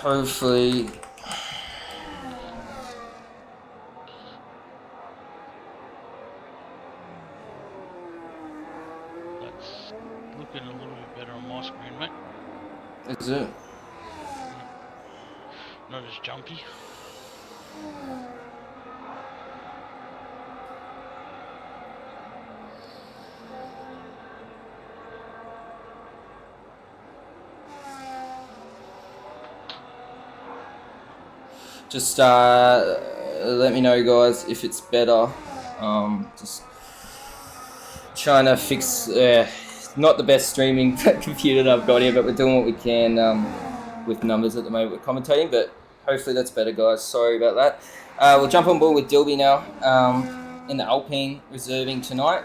hopefully. That's looking a little bit better on my screen, mate. Is it? Not as jumpy. Just let me know, guys, if it's better. Just trying to fix. Not the best streaming computer that I've got here, but we're doing what we can with numbers at the moment. We're commentating, but hopefully that's better, guys. Sorry about that. We'll jump on board with Dilby now in the Alpine reserving tonight.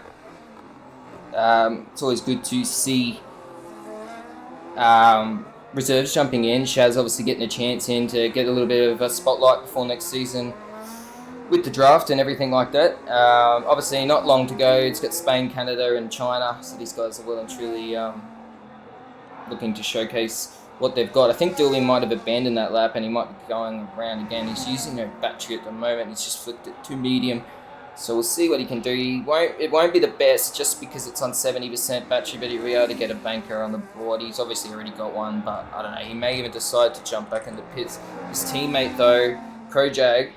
It's always good to see reserves jumping in. Shaz obviously getting a chance in to get a little bit of a spotlight before next season with the draft and everything like that. Obviously not long to go. It's got Spain, Canada and China, so these guys are well and truly looking to showcase what they've got. I think Dilby might have abandoned that lap and he might be going around again. He's using no battery at the moment. He's just flipped it to medium. So we'll see what he can do. It won't be the best just because it's on 70% battery, but he'll be able to get a banker on the board. He's obviously already got one, but I don't know. He may even decide to jump back into pits. His teammate, though, Projag,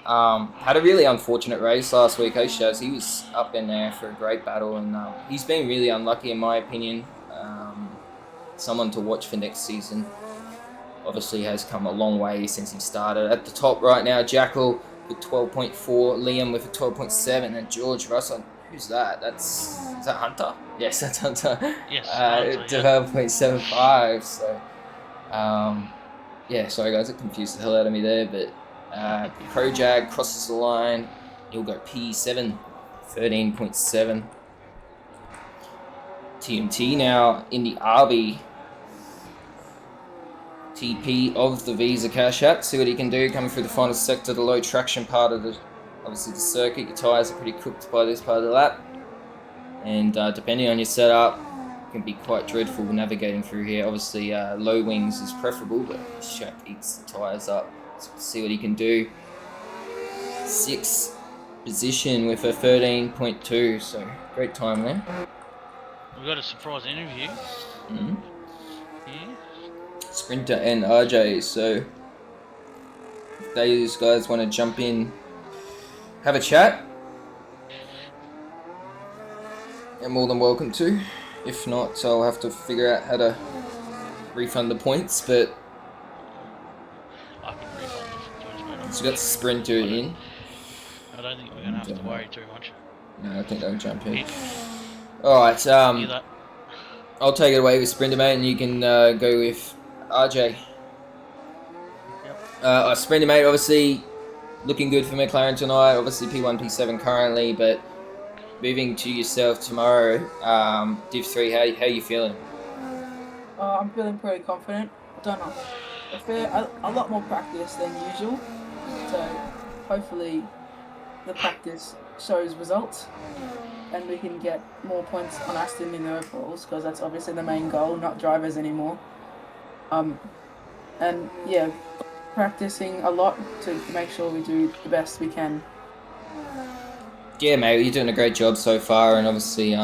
had a really unfortunate race last week. Shaz, he was up in there for a great battle, and he's been really unlucky in my opinion. Someone to watch for next season. Obviously has come a long way since he started. At the top right now, Jackal with 12.4, Liam with a 12.7, and George Russell. Who's that? Is that Hunter? Yes, that's Hunter. Yes. 12.75. So, yeah, sorry guys, it confused the hell out of me there, but Projag crosses the line. He'll go P7, 13.7. TMT now in the RB TP of the Visa Cash App. See what he can do coming through the final sector, the low traction part of obviously the circuit. Your tyres are pretty cooked by this part of the lap. And depending on your setup, it can be quite dreadful navigating through here. Obviously low wings is preferable, but this chap eats the tyres up. So we'll see what he can do. 6th position with a 13.2, so great time there. We've got a surprise interview. Mm-hmm. Yeah. Sprinter and RJ, so if these guys want to jump in, have a chat, you're more than welcome to. If not, so I'll have to figure out how to refund the points, but I can refund the points, mate. so we got Sprinter in. I don't think we're going to have to worry too much. No, I think they'll jump in. Yeah. Alright, Hear that? I'll take it away with Sprinter, mate, and you can go with RJ. Yep. Sprinter, mate, obviously looking good for McLaren tonight. Obviously P1, P7 currently, but moving to yourself tomorrow, Div 3, how you feeling? I'm feeling pretty confident. I don't know. A lot more practice than usual, so hopefully the practice shows results and we can get more points on Aston in the overalls, because that's obviously the main goal, not drivers anymore. And yeah, practicing a lot to make sure we do the best we can. Yeah, mate, you're doing a great job so far, and obviously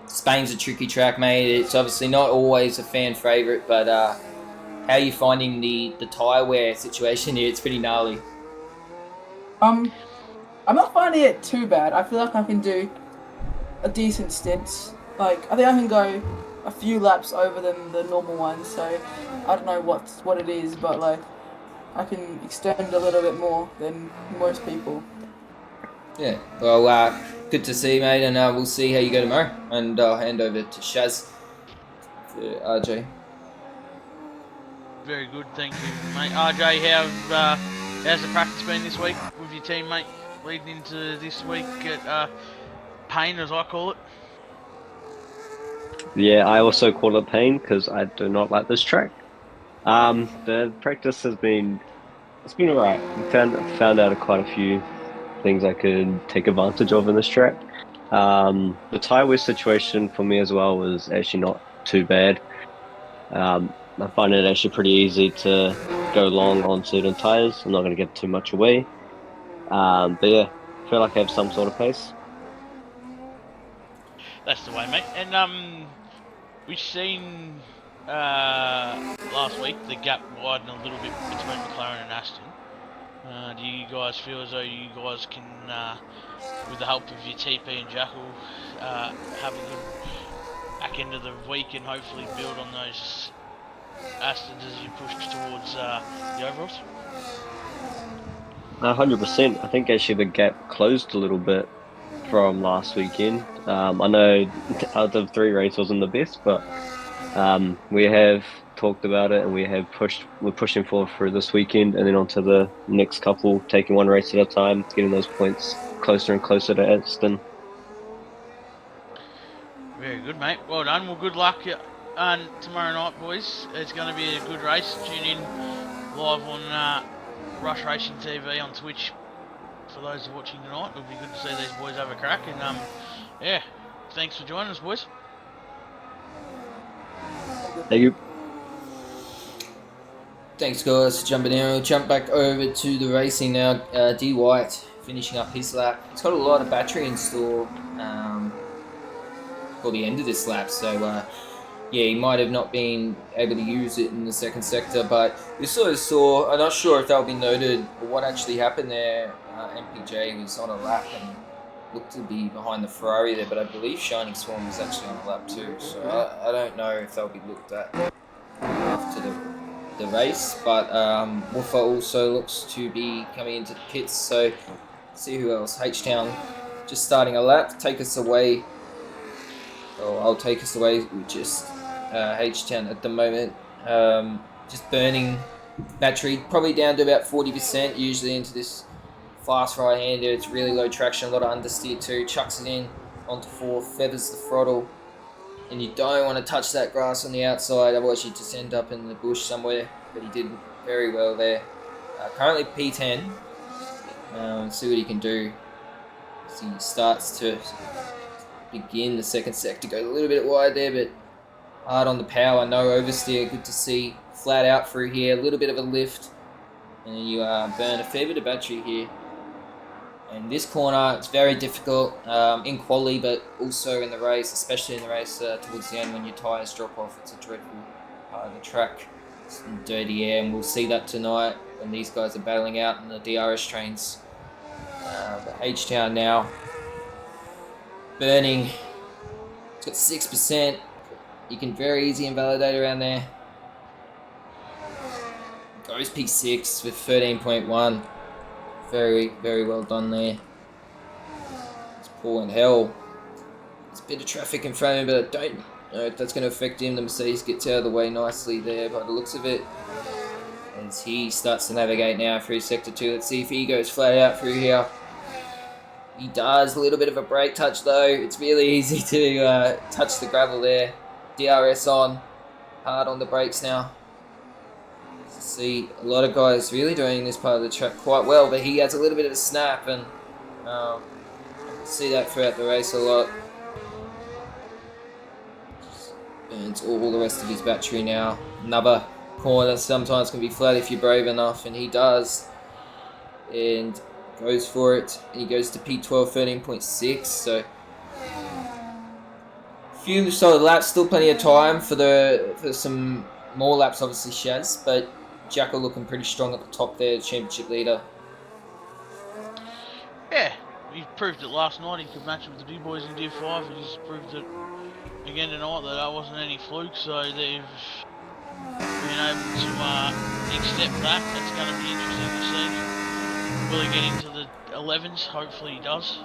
Spain's a tricky track, mate. It's obviously not always a fan favourite, but how are you finding the tyre wear situation here? It's pretty gnarly. I'm not finding it too bad. I feel like I can do a decent stint. Like, I think I can go a few laps over than the normal ones, so I don't know what it is, but like I can extend a little bit more than most people. Yeah, well, good to see you, mate, and we'll see how you go tomorrow. And I'll hand over to Shaz for RJ. Very good, thank you, mate. RJ, how's the practice been this week with your team, mate? Leading into this week at Pain, as I call it. Yeah, I also call it Pain because I do not like this track. The practice it's been alright. Found out quite a few things I could take advantage of in this track. The tyre wear situation for me as well was actually not too bad. I find it actually pretty easy to go long on certain tires. I'm not going to give too much away. But yeah, I feel like I have some sort of pace. That's the way, mate. And we've seen last week the gap widen a little bit between McLaren and Aston. Do you guys feel as though you guys can, with the help of your TP and Jackal, have a good back end of the week and hopefully build on those Astons as you push towards the overalls? 100%. I think actually the gap closed a little bit from last weekend. I know out of 3 races wasn't the best, but we have talked about it and we're pushing forward for this weekend and then on to the next couple, taking one race at a time, getting those points closer and closer to Aston. Very good, mate. Well done. Well, good luck tomorrow night, boys. It's going to be a good race. Tune in live on Rush Racing TV on Twitch for those watching tonight. It'll be good to see these boys have a crack. And yeah, thanks for joining us, boys. Thank you. Thanks, guys, for jumping in. We'll jump back over to the racing now. D White finishing up his lap. He's got a lot of battery in store for the end of this lap, so yeah, he might have not been able to use it in the second sector, but we sort of saw, I'm not sure if that'll be noted, what actually happened there. MPJ was on a lap and looked to be behind the Ferrari there, but I believe Shining Swan was actually on a lap too, so I don't know if they'll be looked at after the race, but Woofer also looks to be coming into the pits, so let's see who else. H-Town just starting a lap to take us away. I'll take us away with just H-Town at the moment. Just burning battery, probably down to about 40%, usually into this fast right-hander. It's really low traction, a lot of understeer too. Chucks it in onto 4, feathers the throttle. And you don't want to touch that grass on the outside, otherwise you just end up in the bush somewhere. But he did very well there. Currently P10. See what he can do as he starts to begin the second sector. Goes a little bit wide there, but hard on the power. No oversteer. Good to see. Flat out through here. A little bit of a lift. And you burn a fair bit of battery here. And this corner, it's very difficult in quali, but also in the race, especially in the race towards the end when your tyres drop off. It's a dreadful part of the track. It's in dirty air, and we'll see that tonight when these guys are battling out in the DRS trains. The H-Town now burning. It's got 6%. You can very easy invalidate around there. Goes P6 with 13.1. Very, very well done there. It's Paul and Hell. There's a bit of traffic in front of him, but I don't know if that's going to affect him. The Mercedes gets out of the way nicely there by the looks of it. As he starts to navigate now through Sector 2. Let's see if he goes flat out through here. He does. A little bit of a brake touch though. It's really easy to touch the gravel there. DRS on. Hard on the brakes now. See a lot of guys really doing this part of the track quite well, but he has a little bit of a snap, and see that throughout the race a lot. Burns all the rest of his battery now. Another corner sometimes can be flat if you're brave enough, and he does, and goes for it. And he goes to P12 13.6, so few solid laps, still plenty of time for some more laps, obviously Shaz, but Jackal looking pretty strong at the top there, championship leader. Yeah, he proved it last night. He could match it with the big boys in Tier 5. He just proved it again tonight that wasn't any fluke. So they've been able to accept that. That's going to be interesting to see. Will he get into the 11s? Hopefully he does.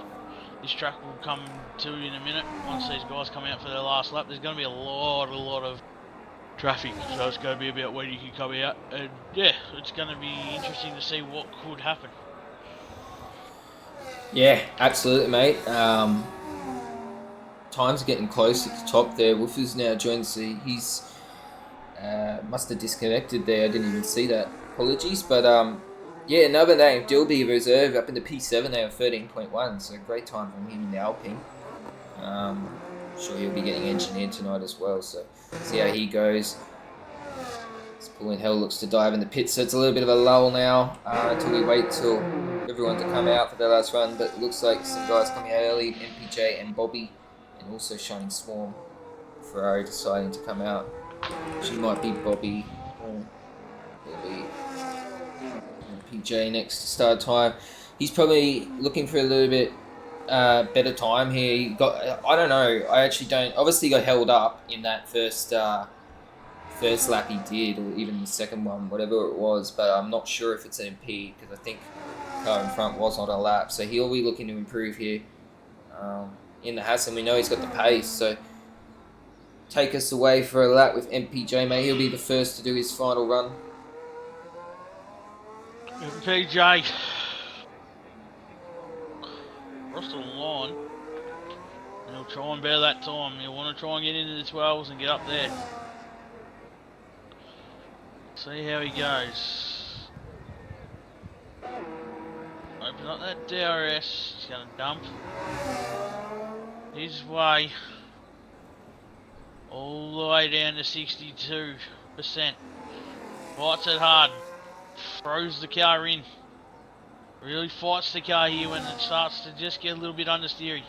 This track will come to in a minute once these guys come out for their last lap. There's going to be a lot of traffic, so it's going to be about when you can come out, and yeah, it's going to be interesting to see what could happen. Yeah, absolutely, mate. Time's getting close at the top there. Wolfer's now joined the. He's must have disconnected there. I didn't even see that. Apologies, but yeah, another name, Dilby Reserve up in the P7 there, 13.1. So great time from him in the Alpine. Sure he'll be getting engineered tonight as well, so see how he goes. Pauline Hell looks to dive in the pit, so it's a little bit of a lull now until we wait till everyone to come out for their last run. But it looks like some guys coming out early, MPJ and Bobby, and also Shining Swarm. Ferrari deciding to come out. She might be Bobby or Bobby. MPJ next to start time. He's probably looking for a little bit better time here. He got, I don't know. I actually don't. Obviously, got held up in that first lap he did, or even the second one, whatever it was. But I'm not sure if it's MP because I think car in front was on a lap. So he'll be looking to improve here in the Haas, and we know he's got the pace. So take us away for a lap with MPJ. May he'll be the first to do his final run. MPJ. Across the line. And he'll try and bear that time. He'll want to try and get into the 12s and get up there. See how he goes. Open up that DRS. He's going to dump his way all the way down to 62%. Fights it hard. Throws the car in. Really fights the car here when it starts to just get a little under understeery.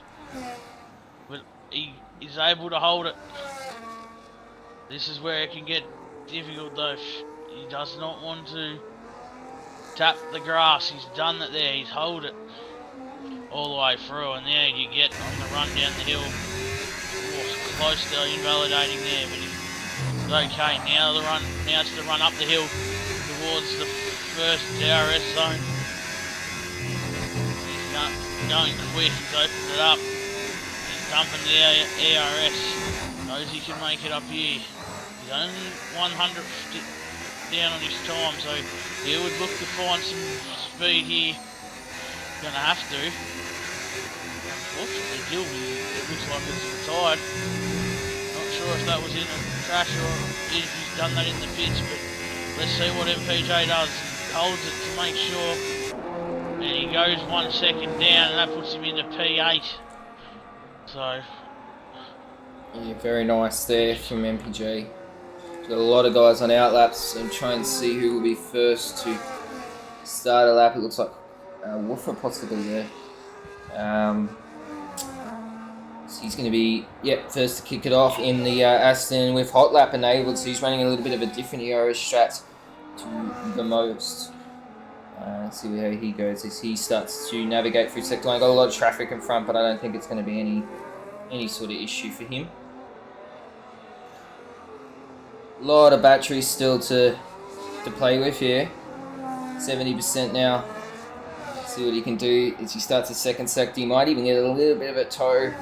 But he is able to hold it. This is where it can get difficult though. He does not want to tap the grass. He's done it there. He's held it all the way through, and there you get on the run down the hill. Oh, close to invalidating there, but he's okay. Now it's the run up the hill towards the first DRS zone. He's going quick. He's opened it up. He's dumping the ERS. Knows he can make it up here. He's only 100 down on his time, so he would look to find some speed here. Gonna have to. Unfortunately, Gilby, it looks like it's retired. Not sure if that was in a crash or if he's done that in the pits, but let's see what MPJ does. He holds it to make sure, and he goes 1 second down, and that puts him into P8. So, yeah, very nice there from MPJ. Got a lot of guys on outlaps and try and see who will be first to start a lap. It looks like Woofer possibly there. So he's going to be first to kick it off in the Aston with hot lap enabled. So he's running a little bit of a different ERS strat to the most. Let's see how he goes as he starts to navigate through sector line. Got a lot of traffic in front, but I don't think it's going to be any sort of issue for him. A lot of batteries still to play with here. 70% now. See what he can do as he starts his second sector. He might even get a little bit of a tow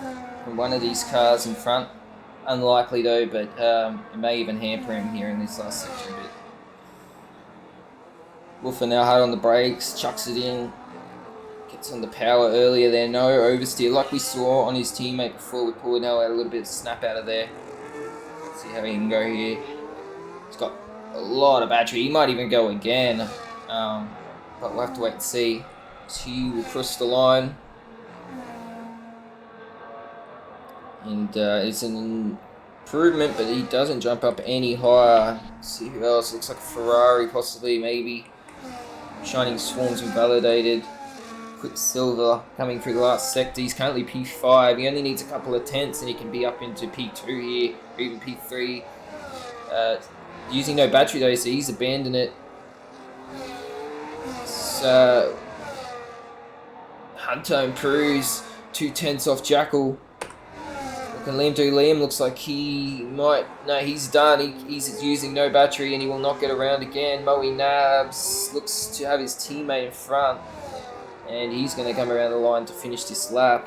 from one of these cars in front. Unlikely though, but it may even hamper him here in this last section a bit. Wolfer now hard on the brakes, chucks it in. Gets on the power earlier there, no oversteer like we saw on his teammate before with Pauline Hell. Had a little bit of snap out of there. See how he can go here. He's got a lot of battery. He might even go again, but we'll have to wait and see. He will cross the line, and it's an improvement, but he doesn't jump up any higher. Let's see who else. Looks like a Ferrari, possibly, maybe. Shining Swarm's invalidated. Quicksilver coming through the last sector. He's currently P5. He only needs a couple of tenths, and he can be up into P2 here, or even P3. Using no battery though, so he's abandoned it. So Hunter improves 2 tenths off Jackal. What can Liam do? Liam looks like he might. No, he's done. He's using no battery and he will not get around again. Moe Nabs looks to have his teammate in front, and he's going to come around the line to finish this lap.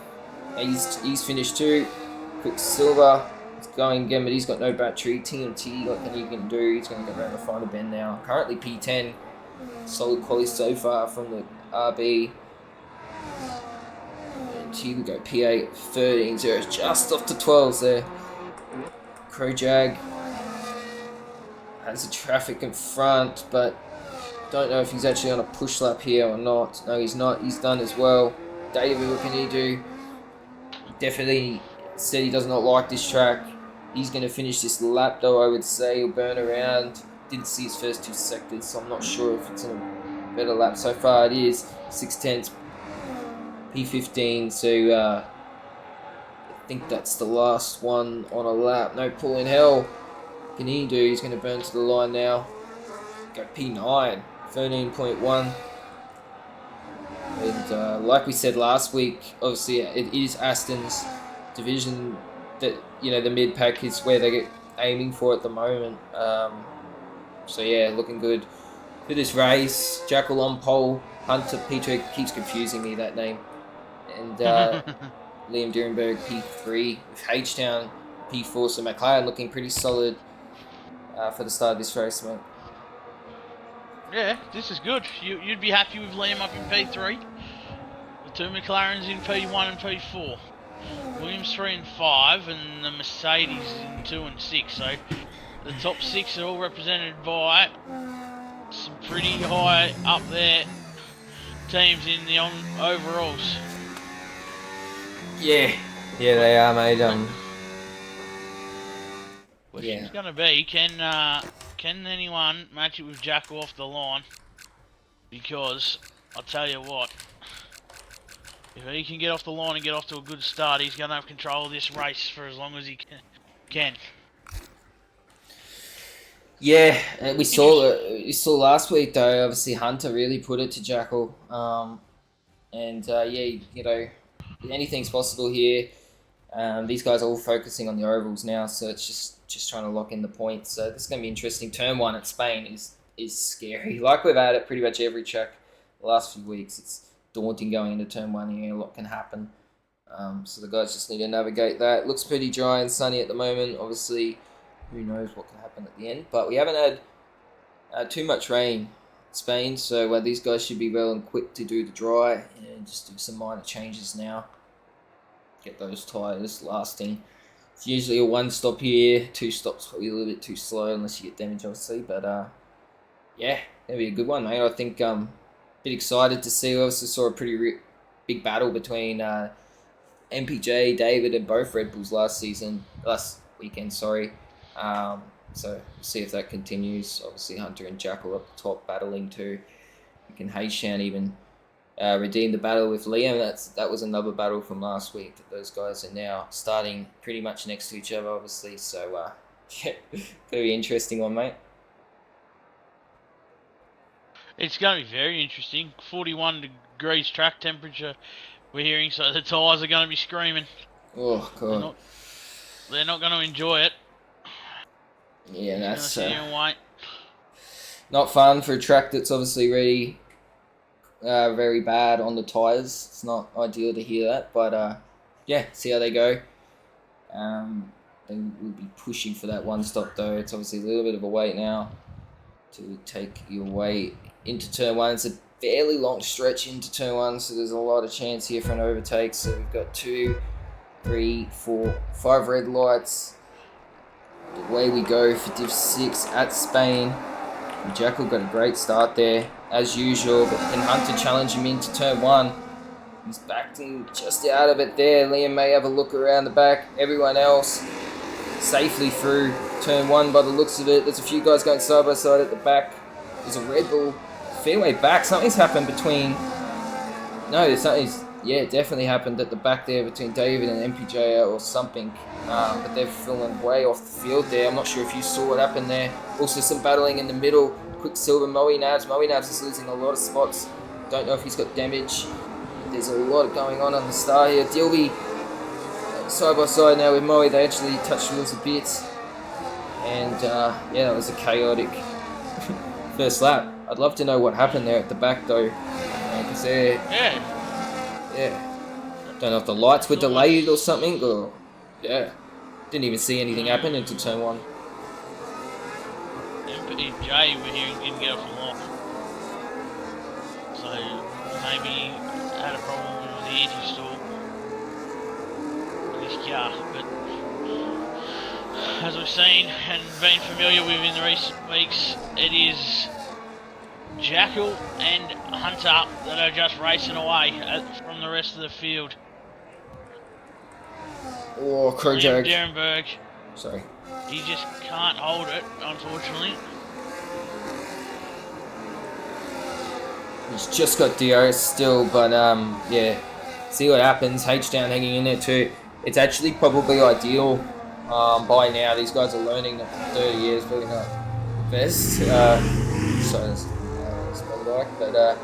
And he's finished too. Quicksilver. Going again, but he's got no battery. TNT, what can he can do? He's going to go around the final bend now. Currently P10. Solid quality so far from the RB. And here we go, P8, 13, 0, just off the 12s there. Crowjag has the traffic in front, but don't know if he's actually on a push lap here or not. No, he's not. He's done as well. David, what can he do? Definitely said he does not like this track. He's going to finish this lap though, I would say. He'll burn around didn't see his first 2 sectors, so I'm not sure if it's in a better lap. So far it is 6/10, P15, so I think that's the last one on a lap. No pull in hell. Can he do? He's going to burn to the line now. Go P9, 13.1. And like we said last week, obviously it is Aston's division that, you know, the mid pack is where they're aiming for at the moment. So yeah, looking good for this race. Jackal on pole. Hunter Petro keeps confusing me, that name. And Liam Dierenberg P3 with H-Town P4. So McLaren looking pretty solid for the start of this race, mate. Yeah, this is good. You'd be happy with Liam up in P3. The 2 McLarens in P1 and P4. Williams 3 and 5, and the Mercedes in 2 and 6. So the top 6 are all represented by some pretty high up there teams in the overalls. Yeah, they are, mate. Question's gonna be, can anyone match it with Jackal off the line? Because I'll tell you what, if he can get off the line and get off to a good start, he's gonna have control of this race for as long as he can. Yeah, we saw last week though. Obviously, Hunter really put it to Jackal, and yeah, you know, anything's possible here. These guys are all focusing on the ovals now, so it's just trying to lock in the points. So this is going to be interesting. Turn 1 at Spain is scary. Like we've had at pretty much every track the last few weeks. It's daunting going into turn 1 here. A lot can happen. So the guys just need to navigate that. Looks pretty dry and sunny at the moment. Obviously, who knows what can happen at the end. But we haven't had too much rain in Spain, so these guys should be well and quick to do the dry and just do some minor changes now. Get those tyres lasting. It's usually a 1 stop here, 2 stops probably a little bit too slow unless you get damage, obviously. But yeah, that'll be a good one, mate. I think a bit excited to see. We also saw a pretty big battle between MPJ, David, and both Red Bulls last weekend. Sorry. So we'll see if that continues. Obviously, Hunter and Jackal up the top battling too. We can Heishan even redeem the battle with Liam. That was another battle from last week. That those guys are now starting pretty much next to each other, obviously. So yeah, gonna be an interesting one, mate. It's going to be very interesting. 41 degrees track temperature we're hearing, so the tyres are going to be screaming. Oh god. They're not going to enjoy it. Yeah, that's wait. Not fun for a track that's obviously really very bad on the tyres. It's not ideal to hear that, but yeah, see how they go. They will be pushing for that 1 stop though. It's obviously a little bit of a wait now to take your way into turn 1. It's a fairly long stretch into turn 1, so there's a lot of chance here for an overtake. So we've got 2, 3, 4, 5 red lights. Away we go for Div 6 at Spain. And Jackal got a great start there, as usual, but can Hunter challenge him into turn 1? He's backed him just out of it there. Liam may have a look around the back. Everyone else safely through turn 1 by the looks of it. There's a few guys going side by side at the back. There's a Red Bull fairway back. Something's happened between... No, there's something's... Yeah, it definitely happened at the back there between David and MPJ or something. But they're fallen way off the field there. I'm not sure if you saw what happened there. Also some battling in the middle. Quicksilver, Moe Nabs. Moe Nabs is losing a lot of spots. Don't know if he's got damage. There's a lot going on the start here. Dilby side by side now with Moe. They actually touched wheels a bit. And yeah, that was a chaotic first lap. I'd love to know what happened there at the back though. Because they're... Yeah. Don't know if the lights were delayed or something, or... Yeah. Didn't even see anything happen until turn 1. MPJ, we're hearing, didn't get off the line. So, maybe had a problem with the anti-stall with his car. But, as we've seen and been familiar with in the recent weeks, it is Jackal and Hunter that are just racing away from the rest of the field. Oh, Krojak. Dierenberg. Sorry. He just can't hold it, unfortunately. He's just got DRS still, but yeah, see what happens. H-Town hanging in there too. It's actually probably ideal by now. These guys are learning that 30 years really not best. So it's but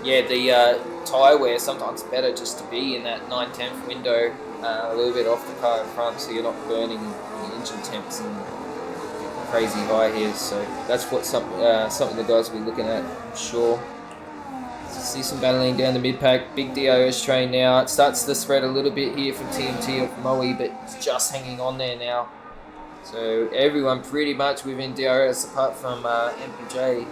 yeah, the tyre wear sometimes better just to be in that 9/10 window, a little bit off the car in front, so you're not burning the engine temps and crazy high here. So that's what something the guys will be looking at, I'm sure. See some battling down the mid-pack. Big DRS train now. It starts to spread a little bit here from TMT or from Moe, but it's just hanging on there now. So everyone pretty much within DRS apart from MPJ.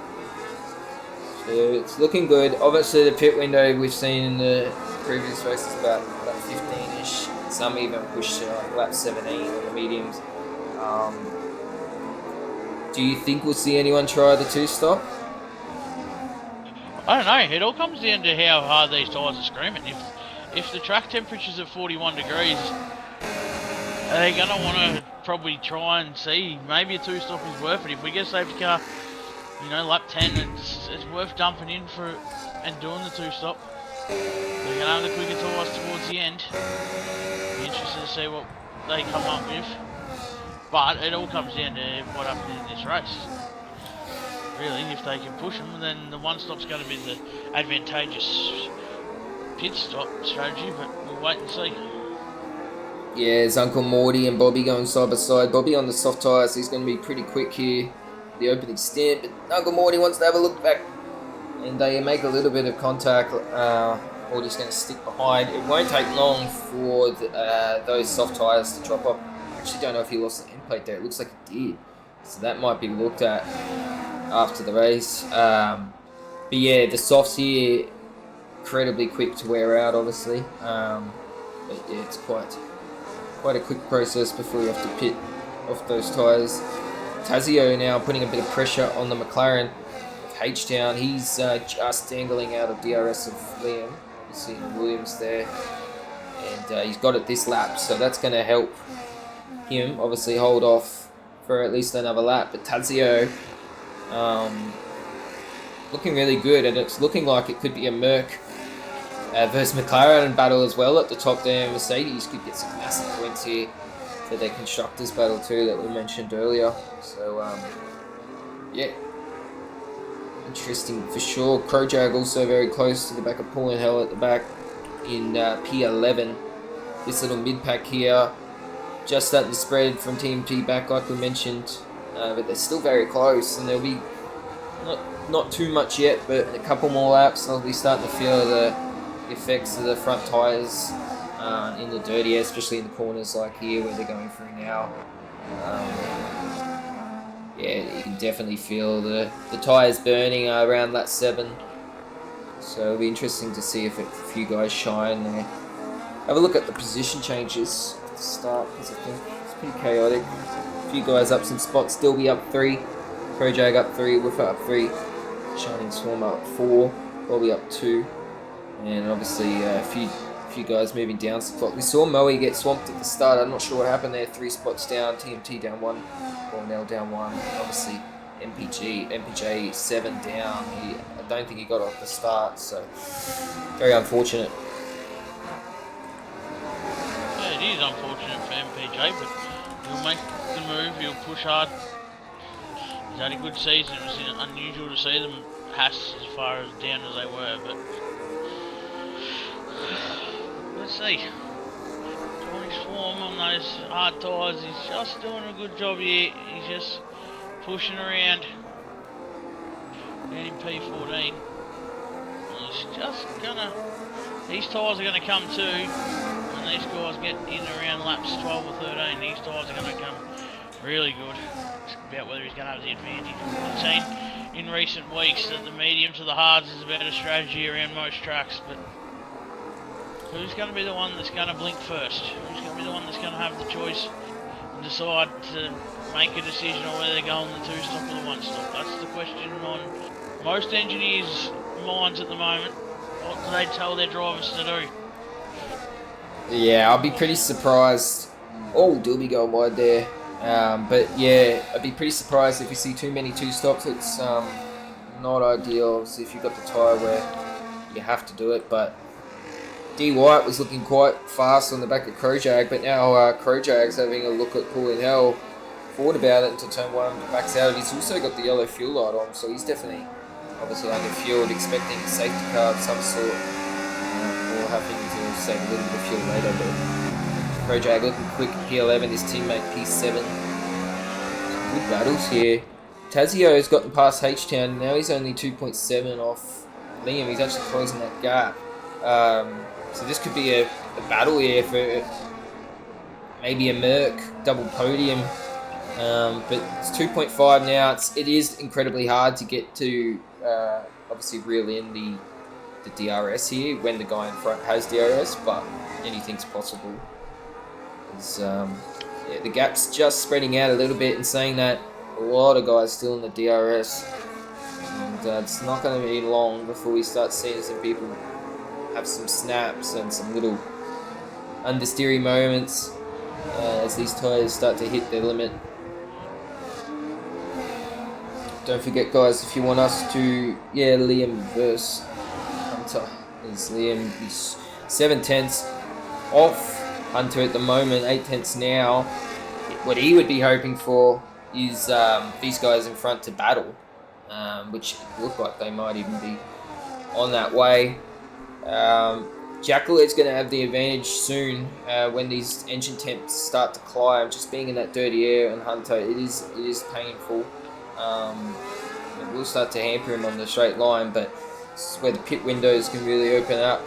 So it's looking good. Obviously the pit window we've seen in the previous races about 15-ish. Some even push to like lap 17 on the mediums. Do you think we'll see anyone try the two-stop? I don't know. It all comes down to how hard these tyres are screaming. If the track temperature's at 41 degrees, they're going to want to probably try and see. Maybe a two-stop is worth it. If we get a safety car, you know, lap 10, it's worth dumping in for it and doing the two-stop. We're going to have the quicker tyres towards the end. Be interested to see what they come up with. But it all comes down to what happens in this race. Really, if they can push them, then the one stop's going to be the advantageous pit stop strategy, but we'll wait and see. Yeah, it's Uncle Morty and Bobby going side by side. Bobby on the soft tyres, so he's going to be pretty quick here, the opening stint, but Uncle Morty wants to have a look back, and they make a little bit of contact. Morty's going to stick behind. It won't take long for those soft tyres to drop off. I actually don't know if he lost the end plate there. It looks like he did, so that might be looked at after the race. But yeah, the softs here incredibly quick to wear out, obviously. But yeah, it's quite a quick process before you have to pit off those tyres. Tazio now putting a bit of pressure on the McLaren of H-Town. He's just dangling out of DRS of Liam. You see Williams there, and he's got it this lap, so that's going to help him obviously hold off for at least another lap. But Tazio looking really good, and it's looking like it could be a Merc versus McLaren battle as well at the top there. Mercedes could get some massive points here for their constructors battle too that we mentioned earlier. So yeah, interesting for sure. Krojag also very close to the back of Paul and Hell at the back in P11. This little mid-pack here just starting to spread from TMT back like we mentioned, but they're still very close, and there'll be not too much yet, but a couple more laps they'll be starting to feel the effects of the front tyres in the dirty air, especially in the corners like here where they're going through now. Yeah, you can definitely feel the tyres burning around lap 7, so it'll be interesting to see if a few guys shine there. Have a look at the position changes at the start, because I think it's pretty chaotic. A few guys up some spots, still be up 3, Projag up 3, Woofer up 3, Shining Swarm up 4, Bobby up 2, and obviously a few guys moving down some spots. We saw Moe get swamped at the start. I'm not sure what happened there. 3 spots down, TMT down 1, Cornell down 1, obviously MPJ 7 down. I don't think he got off the start, so very unfortunate. Yeah, it is unfortunate for MPJ, but he'll make the move, he'll push hard. He's had a good season. It was unusual to see them pass as far as down as they were, but let's see. Johnny Swarm on those hard tyres, he's just doing a good job here. He's just pushing around. Down in P14. He's just gonna, these tyres are gonna come too. When these guys get in around laps 12 or 13, these tyres are gonna come really good. It's about whether he's gonna have the advantage. I've seen in recent weeks that the medium to the hards is a better strategy around most tracks, but who's going to be the one that's going to blink first? Who's going to be the one that's going to have the choice and decide to make a decision on whether they're going the 2-stop or the 1-stop? That's the question on most engineers' minds at the moment. What do they tell their drivers to do? Yeah, I'll be pretty surprised. Oh, Dilby going wide there. But yeah, I'd be pretty surprised if we see too many 2-stops. It's not not ideal. Obviously, if you've got the tyre where you have to do it, but D White was looking quite fast on the back of Krojak, but now Krojak's having a look at pulling hell forward about it into turn 1, backs out. He's also got the yellow fuel light on, so he's definitely obviously under fueled, expecting a safety car of some sort, or having to save a little bit of fuel later. But Krojak looking quick at P11, his teammate P7. Good battles here. Tazio's gotten past H-Town, now he's only 2.7 off Liam. He's actually closing that gap. So this could be a battle here for maybe a Merc double podium. But it's 2.5 now. It is incredibly hard to get to obviously reel in the DRS here when the guy in front has DRS, but anything's possible. Yeah, the gap's just spreading out a little bit, and saying that a lot of guys still in the DRS, and it's not going to be long before we start seeing some people have some snaps and some little understeering moments as these tyres start to hit their limit. Don't forget, guys, if you want us to, Liam versus Hunter. Is Liam, he's 7 tenths off Hunter at the moment, 8 tenths now. What he would be hoping for is these guys in front to battle, which look like they might even be on that way. Jackalet's going to have the advantage soon when these engine temps start to climb. Just being in that dirty air and Hunter, it is painful. It will start to hamper him on the straight line, but this is where the pit windows can really open up,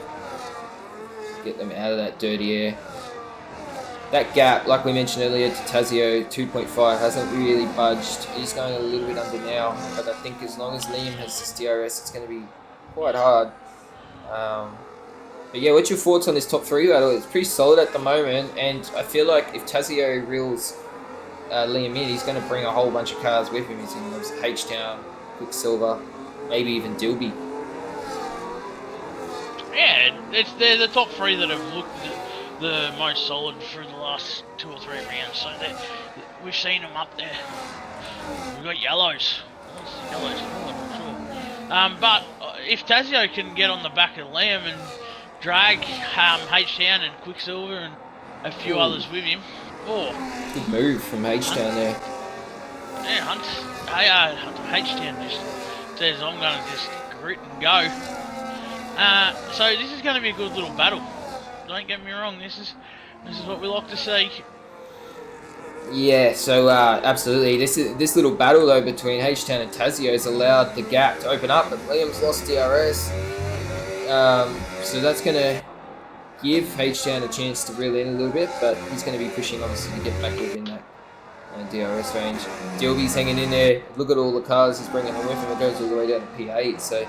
get them out of that dirty air. That gap, like we mentioned earlier, to Tazio, 2.5, hasn't really budged. He's going a little bit under now, but I think as long as Liam has this DRS, it's going to be quite hard. But yeah, what's your thoughts on this top 3 battle? It's pretty solid at the moment, and I feel like if Tazio reels Liam in, he's going to bring a whole bunch of cars with him. He's in H-Town, Quicksilver, maybe even Dilby. Yeah, they're the top 3 that have looked the most solid through the last 2 or 3 rounds. So we've seen them up there. We've got yellows. But if Tazio can get on the back of Liam and drag H-Town and Quicksilver and a few others with him, good move from H-Town there. Yeah, H-Town just says, I'm going to just grit and go. So this is going to be a good little battle. Don't get me wrong, this is what we like to see. Yeah, so absolutely. This little battle though between H-Town and Tazio has allowed the gap to open up, but Liam's lost DRS. So that's going to give H-Town a chance to reel in a little bit, but he's going to be pushing obviously to get back within that DRS range. Dilby's hanging in there. Look at all the cars he's bringing with him. It goes all the way down to P8, so it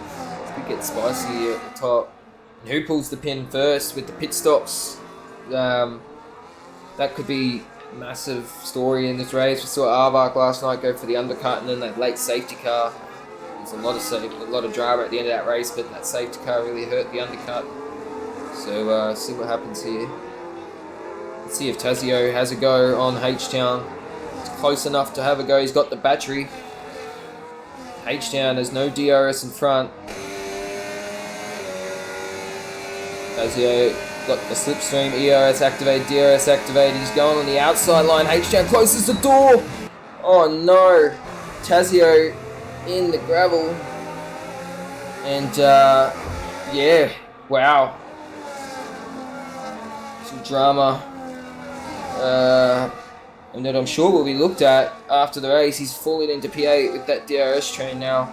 could get spicy at the top. And who pulls the pin first with the pit stops? That could be a massive story in this race. We saw Arvark last night go for the undercut, and then that late safety car. There's a lot of drama at the end of that race, but that safety car really hurt the undercut. So see what happens here. Let's see if Tazio has a go on H-Town. It's close enough to have a go. He's got the battery. H-Town has no DRS in front. Tazio got the slipstream, ERS activated, DRS activated. He's going on the outside line. H-Town closes the door. Oh no. Tazio in the gravel. And yeah, wow. Some drama. And that I'm sure will be looked at after the race. He's falling into P8 with that DRS train now.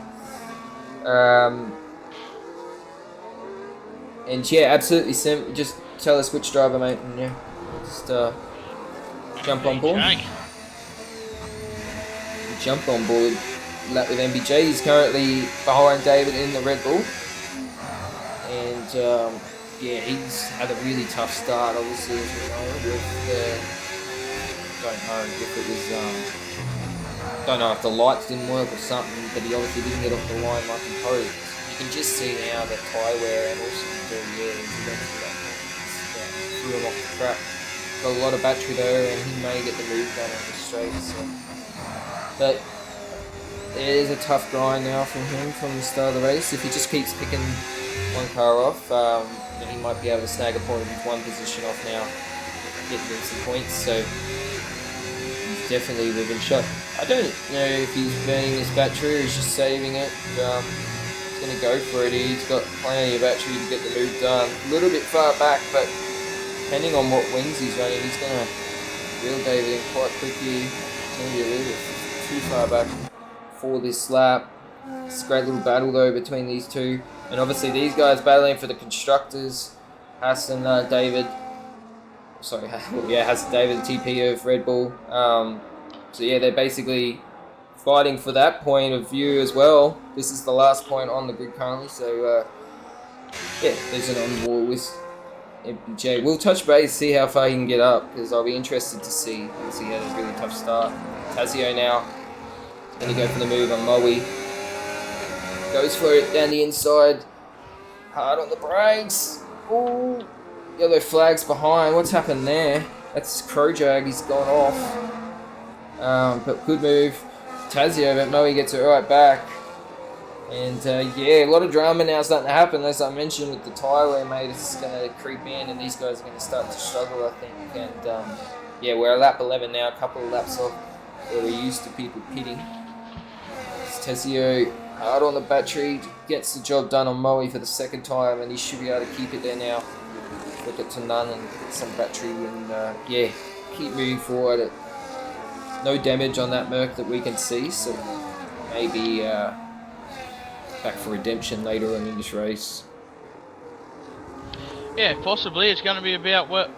And yeah, absolutely sim. Just tell us which driver, mate, and yeah, just jump on board. Jump on board. Lap with MBJ. He's currently behind David in the Red Bull, and yeah, he's had a really tough start. Obviously, as you know, with don't know if it was don't know if the lights didn't work or something, but he obviously didn't get off the line like he hoped. You can just see now the tyre wear and also the dirty air as he went through that threw him off the track. Got a lot of battery though, and he may get the move done on the straight. So. But it is a tough grind now from him from the start of the race. If he just keeps picking one car off, then he might be able to snag a point with one position off now, getting him some points. So he's definitely within shot. I don't know if he's burning his battery or he's just saving it. He's going to go for it. He's got plenty of battery to get the move done. A little bit far back, but depending on what wings he's running, he's going to reel David in quite quickly. It's going to be a little bit too far back for this lap. It's a great little battle though between these two, and obviously these guys battling for the constructors. Hassan David, sorry, yeah, Hassan David, the TP of Red Bull. So yeah, they're basically fighting for that point of view as well. This is the last point on the grid currently, so yeah, there's an on wall with MPJ. We'll touch base, see how far he can get up, because I'll be interested to see. Because he had a really tough start. Tazio now going to go for the move on Moe. Goes for it down the inside. Hard on the brakes. Ooh. Yellow flags behind. What's happened there? That's Crowjag. He's gone off. But good move. Tazio, but Moe gets it right back. And yeah, a lot of drama now starting to happen. As I mentioned with the tyre wear, mate, it's going to creep in and these guys are going to start to struggle, I think. And yeah, we're at lap 11 now, a couple of laps off where we're used to people pitting. Tazio hard on the battery, gets the job done on Moe for the second time, and he should be able to keep it there now. Flip it to none and get some battery, and yeah, keep moving forward. No damage on that Merc that we can see, so maybe back for redemption later on in this race. Yeah, possibly. It's going to be about what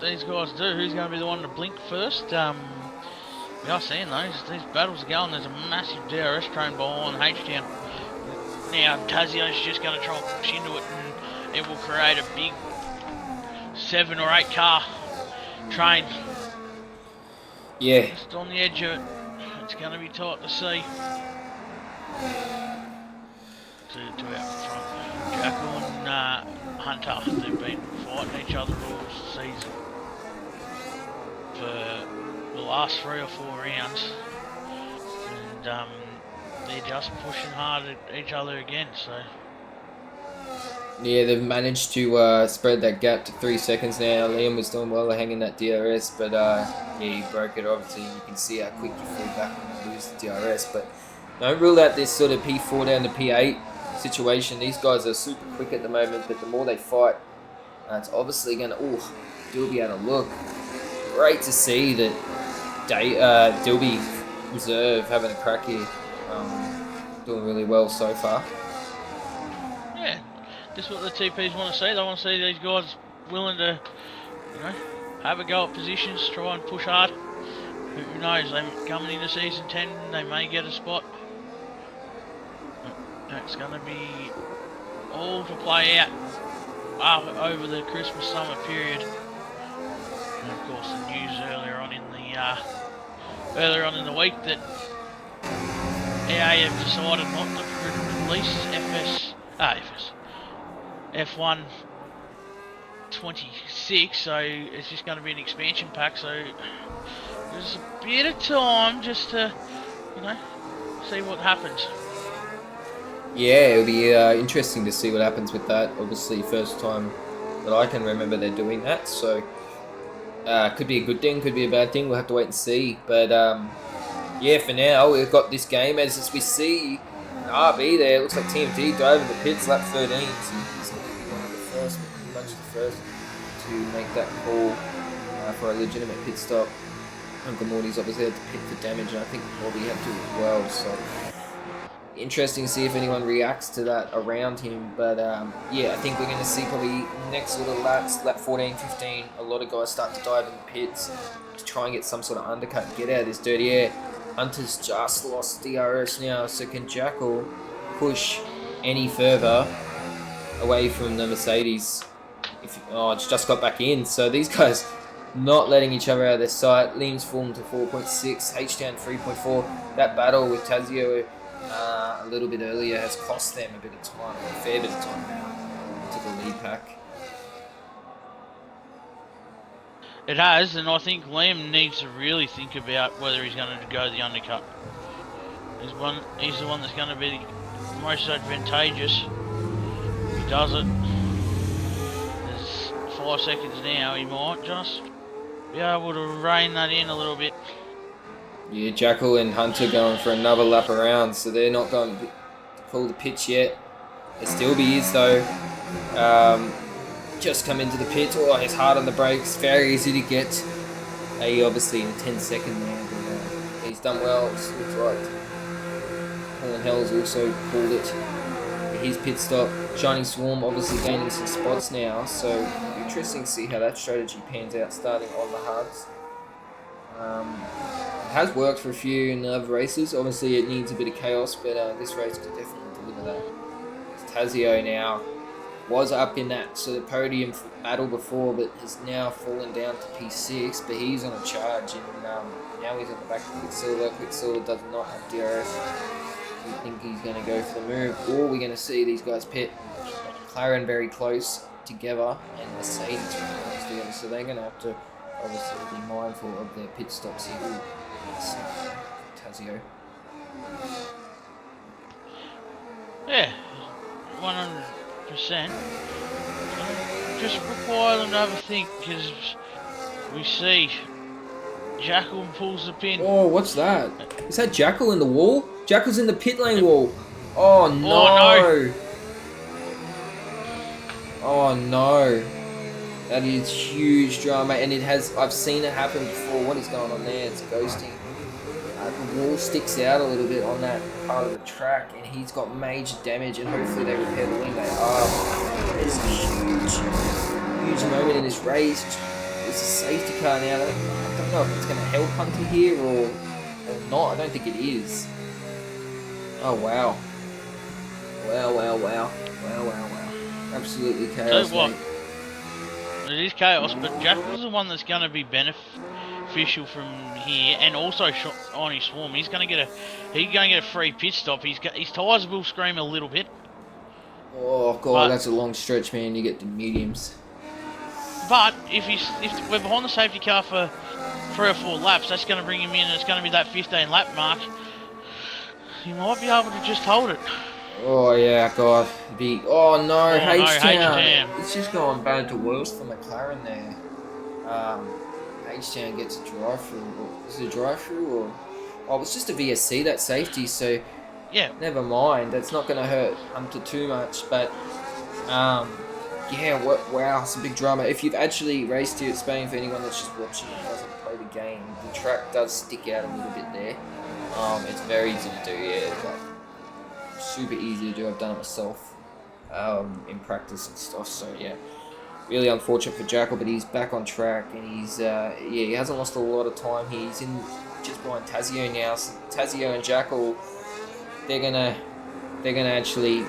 these guys do. Who's going to be the one to blink first? We are seeing these battles are going. There's a massive DRS train behind H-Town. Now Tazio's just going to try and push into it, and it will create a big 7 or 8 car train. Yeah. Just on the edge of it. It's going to be tight to see. Two out front. Jackal and Hunter, they've been fighting each other all season for the last 3 or 4 rounds, and they're just pushing hard at each other again. So yeah, they've managed to spread that gap to 3 seconds now. Liam was doing well hanging that DRS, but yeah, he broke it. Obviously, you can see how quick you fall back when you lose the DRS. But don't rule out this sort of P4 down to P8 situation. These guys are super quick at the moment, but the more they fight, it's obviously going to... Oh, Dilby had a look. Great to see that Dilby Reserve having a crack here. Doing really well so far. Yeah, this is what the TPs want to see. They want to see these guys willing to, you know, have a go at positions, try and push hard. Who knows, they coming into season 10, they may get a spot. It's going to be all to play out over the Christmas summer period. And of course, the news earlier on in the week that EA have decided not to release F1 26, so it's just going to be an expansion pack. So there's a bit of time just to, you know, see what happens. Yeah, it'll be interesting to see what happens with that. Obviously, first time that I can remember they're doing that, so could be a good thing, could be a bad thing. We'll have to wait and see. But yeah, for now, we've got this game as we see RB there. It looks like TMD driving the pits, lap 13. So he's going to be one of the first, pretty much the first, to make that call for a legitimate pit stop. Uncle Morty's obviously had to pit for damage, and I think Bobby had to as well. So interesting to see if anyone reacts to that around him. But yeah, I think we're going to see probably next sort of laps, lap 14, 15, a lot of guys start to dive in the pits to try and get some sort of undercut and get out of this dirty air. Hunter's just lost DRS now, so can Jackal push any further away from the Mercedes? It's just got back in, so these guys not letting each other out of their sight. Liam's fallen to 4.6, H-Town 3.4. That battle with Tazio a little bit earlier has cost them a bit of time, a fair bit of time now to the lead pack. It has, and I think Liam needs to really think about whether he's going to go the undercut. He's the one that's going to be the most advantageous. He does it. There's 5 seconds now. He might just be able to rein that in a little bit. Yeah, Jackal and Hunter going for another lap around, so they're not going to call the pitch yet. It still be is though. Just come into the pit. Oh, he's hard on the brakes. Very easy to get. He obviously in 10-second there, but he's done well. It looks like Colin Hell's also called it. His pit stop. Shining Swarm obviously gaining some spots now, so interesting to see how that strategy pans out starting on the hards. It has worked for a few in other races. Obviously it needs a bit of chaos, but this race could definitely deliver that. Tazio now was up in that sort of podium battle before, but has now fallen down to P6, but he's on a charge, and now he's on the back of Quicksilver. Quicksilver does not have DRS. We think he's going to go for the move, or we're going to see these guys pit. McLaren very close together, and Mercedes very close together, so they're going to have to obviously be mindful of their pit stops here. Ooh, that's Tazio. Yeah, 100%. Just require them to have a think, because we see Jackal pulls the pin. Oh, what's that? Is that Jackal in the wall? Jackal's in the pit lane wall. Oh no! Oh, no. Oh no! That is huge drama, and I've seen it happen before. What is going on there? It's ghosting. The wall sticks out a little bit on that part of the track, and he's got major damage, and hopefully they repair the wing. They are. It's a huge moment in this race. It's a safety car now. I don't know if it's going to help Hunter here or not. I don't think it is. Oh wow. Wow. Absolutely chaos. Tell you what, mate. it is chaos, but Jackal's the one that's going to be beneficial from here, and also Shining Swarm. He's going to get a free pit stop. His tyres will scream a little bit. Oh god, that's a long stretch, man. You get the mediums. But if we're behind the safety car for 3 or 4 laps, that's going to bring him in, and it's going to be that 15 lap mark. He might be able to just hold it. Oh yeah, god. Oh no, H-Town. H-Town. It's just going bad to worse for McLaren there. H-Town gets a drive-through. Is it a drive-through or? Oh, it's just a VSC, that safety, so Yeah. never mind. That's not going to hurt Hunter too much, but yeah, wow, some big drama. If you've actually raced here at Spain, for anyone that's just watching and doesn't play the game, the track does stick out a little bit there. It's very easy to do, yeah, like, super easy to do. I've done it myself in practice and stuff, so yeah. Really unfortunate for Jackal, but he's back on track, and he's he hasn't lost a lot of time here. He's in just behind Tazio now. So Tazio and Jackal, they're gonna actually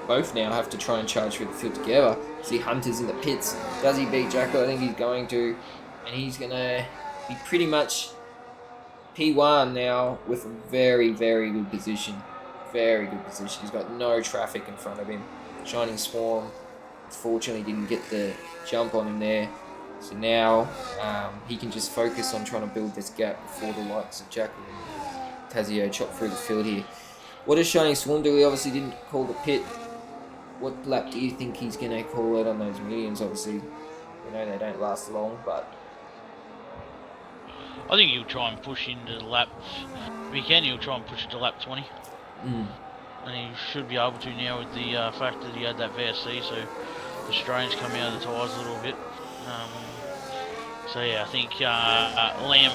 both now have to try and charge through the field together. See, Hunter's in the pits. Does he beat Jackal? I think he's going to, and he's gonna be pretty much P1 now with a very, very good position. Very good position. He's got no traffic in front of him. Shining Swarm, unfortunately, didn't get the jump on him there. So now he can just focus on trying to build this gap before the likes of Jackal and Tazio chop through the field here. What does Shining Swarm do? He obviously didn't call the pit. What lap do you think he's going to call out on those mediums? Obviously, you know, they don't last long, but I think he'll try and push into the lap. If he can, he'll try and push it to lap 20. And he should be able to now with the fact that he had that VSC, so the strain's coming out of the tyres a little bit. So yeah, I think Lamb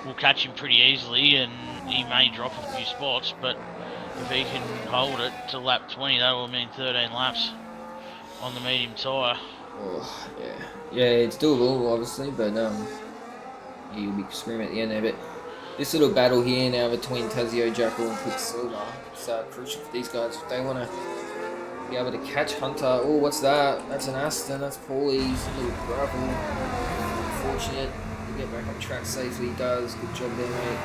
will catch him pretty easily, and he may drop a few spots, but if he can hold it to lap 20, that will mean 13 laps on the medium tyre. oh, yeah, it's doable, obviously, but he'll be screaming at the end there. But this little battle here now between Tazio, Jackal, and Quicksilver is crucial for these guys if they want to be able to catch Hunter. Oh, what's that? That's an Aston. That's Paulie's little gravel. Unfortunate. He'll get back on track safely. He does. Good job there, mate.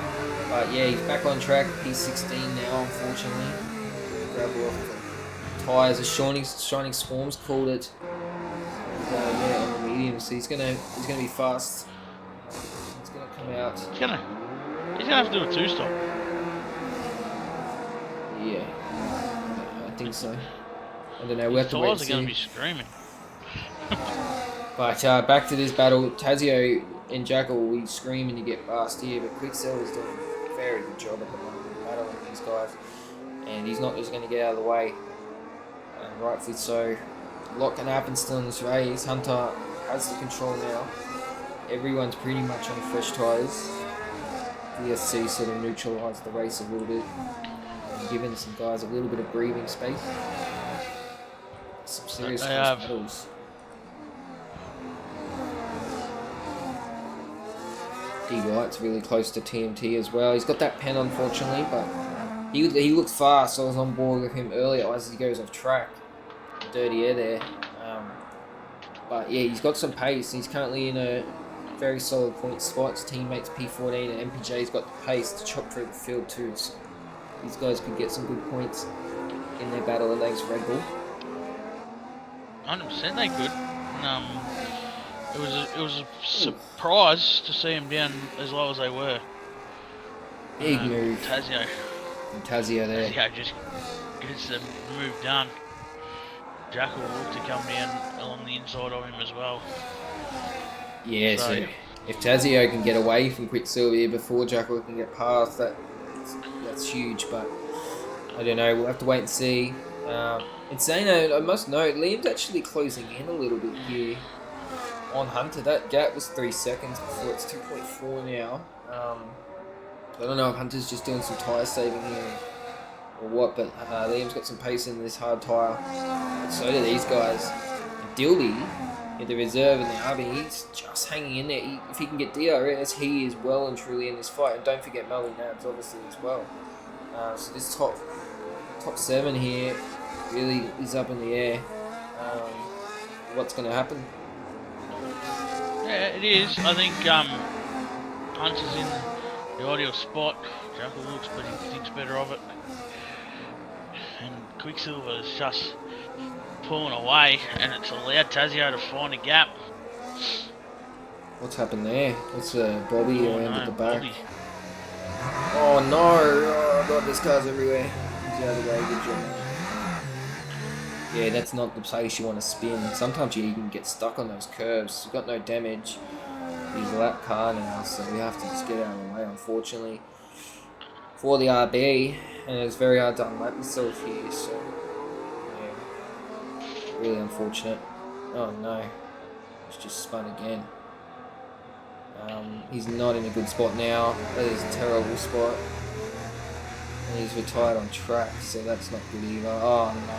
But yeah, he's back on track. P16 now, unfortunately. Gravel off the tyres. A Shining Swarms called it. And, yeah, on the medium. So he's gonna be fast. He's gonna come out. He's gonna have to do a 2-stop. Yeah, I think so. I don't know. We have His to wait and tyres are going to see. be screaming. But back to this battle, Tazio and Jackal, we scream and you get past here, but Quicksilver's doing a very good job at the moment battling these guys, and he's not just going to get out of the way, and rightfully so. A lot can happen still in this race. Hunter has the control now. Everyone's pretty much on fresh tyres. DSC sort of neutralised the race a little bit, and given some guys a little bit of breathing space. Some serious They close have. battles. D White's really close to TMT as well. He's got that pen, unfortunately, but he looked fast. So I was on board with him earlier as he goes off track. Dirty air there. But yeah, he's got some pace. He's currently in a very solid point spot. His teammates P14 and MPJ's got the pace to chop through the field too. So these guys could get some good points in their battle against Red Bull. 100% they could. And, it was a surprise to see them down as low as they were. Big move. Tazio. From Tazio there. Tazio just gets the move done. Jackal looked to come down along the inside of him as well. Yeah, so So- if Tazio can get away from Quicksilver here before Jackal can get past, that's huge, but I don't know, we'll have to wait and see. In saying that, I must note, Liam's actually closing in a little bit here on Hunter. That gap was 3 seconds before, it's 2.4 now. I don't know if Hunter's just doing some tyre saving here or what, but Liam's got some pace in this hard tyre. But so do these guys. And Dilby, in the reserve and the RB, he's just hanging in there. If he can get DRS, he is well and truly in this fight. And don't forget Melly Nabs, obviously, as well. So this top 7 here really is up in the air. What's going to happen? Yeah, it is. I think Hunter's in the ideal spot. Jackal looks, but he thinks better of it. And Quicksilver's just pulling away, and it's allowed Tazio to find a gap. What's happened there? It's Bobby Oh, around no, at the back. Bobby. Oh no! Oh god, there's cars everywhere. He's out of the way, good job. Yeah, that's not the place you want to spin. Sometimes you even get stuck on those curves. You've got no damage. He's a lap car now, so we have to just get out of the way, unfortunately. For the RB, and it's very hard to unlap yourself here, so yeah. Really unfortunate. Oh no. It's just spun again. He's not in a good spot now. That is a terrible spot. And he's retired on track, so that's not good either. Oh no.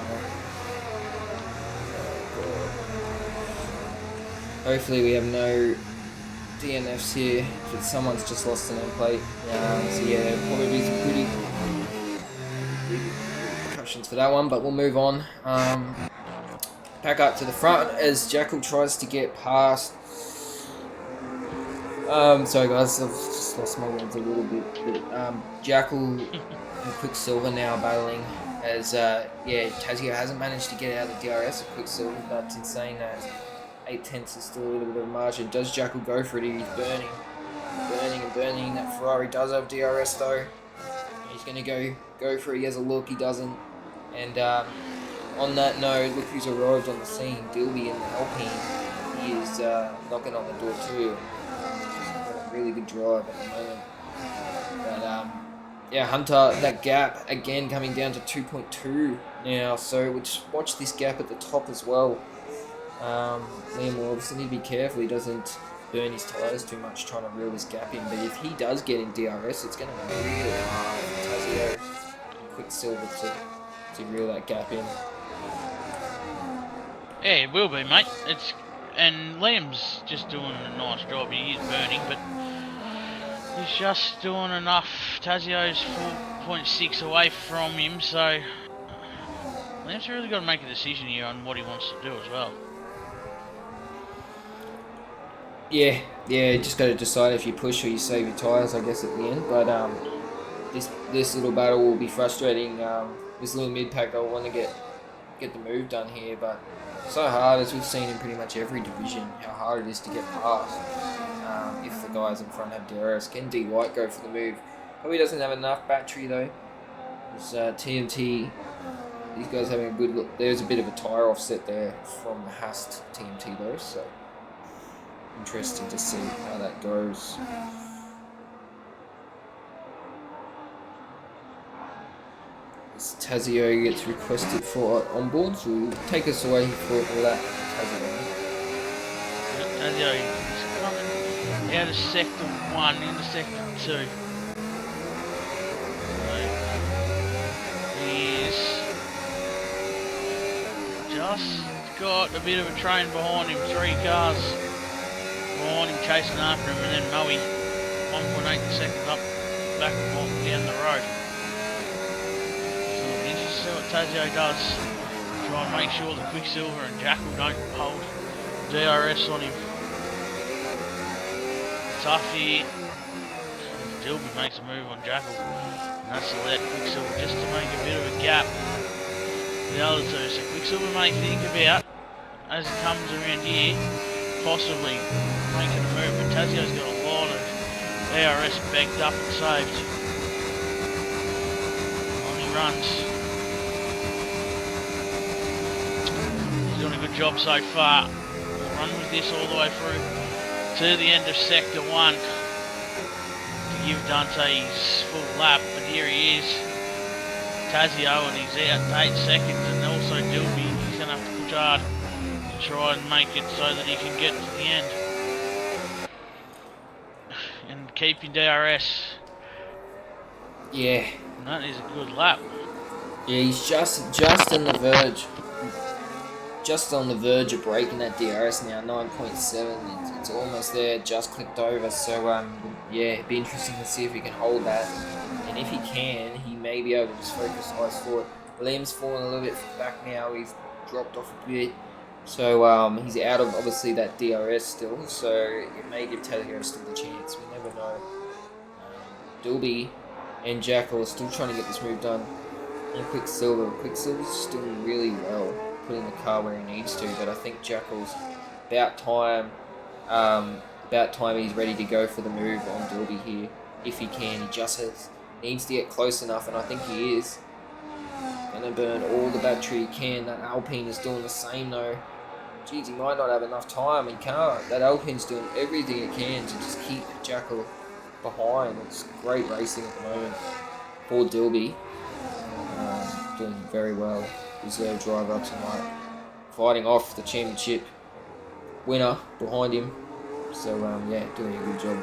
Hopefully we have no DNFs here, but someone's just lost an end plate. So yeah, probably be some pretty repercussions for that one, but we'll move on. Back up to the front as Jackal tries to get past. Sorry guys, I've just lost my words a little bit, but Jackal and Quicksilver now battling as Tazio hasn't managed to get out of the DRS of Quicksilver, but in saying that, 8/10 is still a little bit of a margin. Does Jackal go for it? He's burning. That Ferrari does have DRS though. He's gonna go for it. He has a look. He doesn't. And on that note, look who's arrived on the scene. Dilby in the Alpine. He is knocking on the door too. Got a really good drive at the moment. But Hunter, that gap again coming down to 2.2 now. So we'll just watch this gap at the top as well. Liam will obviously need to be careful he doesn't burn his tyres too much trying to reel this gap in, but if he does get in DRS, it's going to be really hard for Tazio and Quicksilver to reel that gap in. Yeah, it will be, mate. And Liam's just doing a nice job. He is burning, but he's just doing enough. Tazio's 4.6 away from him, so Liam's really got to make a decision here on what he wants to do as well. Yeah, just got to decide if you push or you save your tyres, I guess, at the end. But this little battle will be frustrating. This little mid-pack, they'll want to get the move done here, but so hard, as we've seen in pretty much every division, how hard it is to get past if the guys in front have DRS. Can D White go for the move? Probably doesn't have enough battery though. TMT, these guys having a good look. There's a bit of a tyre offset there from the Hast TMT though, so interesting to see how that goes. As Tazio gets requested for onboard, so we'll take us away for all that. Tazio is coming out of sector 1 into sector 2. He's just got a bit of a train behind him, 3 cars behind him chasing after him, and then Moe 1.8 seconds up back and forth down the road. So interesting to see what Tazio does. Try and make sure the Quicksilver and Jackal don't hold DRS on him. Tough here. Dilby makes a move on Jackal. And that's allowed Quicksilver just to make a bit of a gap with the other two. So Quicksilver may think about, as it comes around here, possibly making a move. But Tazio's got a lot of DRS backed up and saved. On he runs. He's doing a good job so far. We'll run with this all the way through to the end of sector 1 to give Dante his full lap, but here he is, Tazio, and he's out 8 seconds, and also Dilby. He's going to have to push hard to try and make it so that he can get to the end and keep your DRS. Yeah. And that is a good lap. Yeah, he's just on the verge. Just on the verge of breaking that DRS now, 9.7. It's almost there, just clicked over. So, yeah, it'd be interesting to see if he can hold that. And if he can, he may be able to just focus eyes forward. Liam's fallen a little bit back now. He's dropped off a bit. So, he's out of, obviously, that DRS still. So, it may give Tazio still the chance. We never know. Dilby and Jackal are still trying to get this move done. And Quicksilver's doing really well, putting the car where he needs to, but I think Jackal's about time he's ready to go for the move on Dilby here. If he can, he just needs to get close enough, and I think he is. Gonna burn all the battery he can. That Alpine is doing the same though. Geez, he might not have enough time. He can't. That Alpine's doing everything it can to just keep Jackal behind. It's great racing at the moment for Dilby. Doing very well. Reserve driver tonight, fighting off the championship winner behind him. So yeah, doing a good job.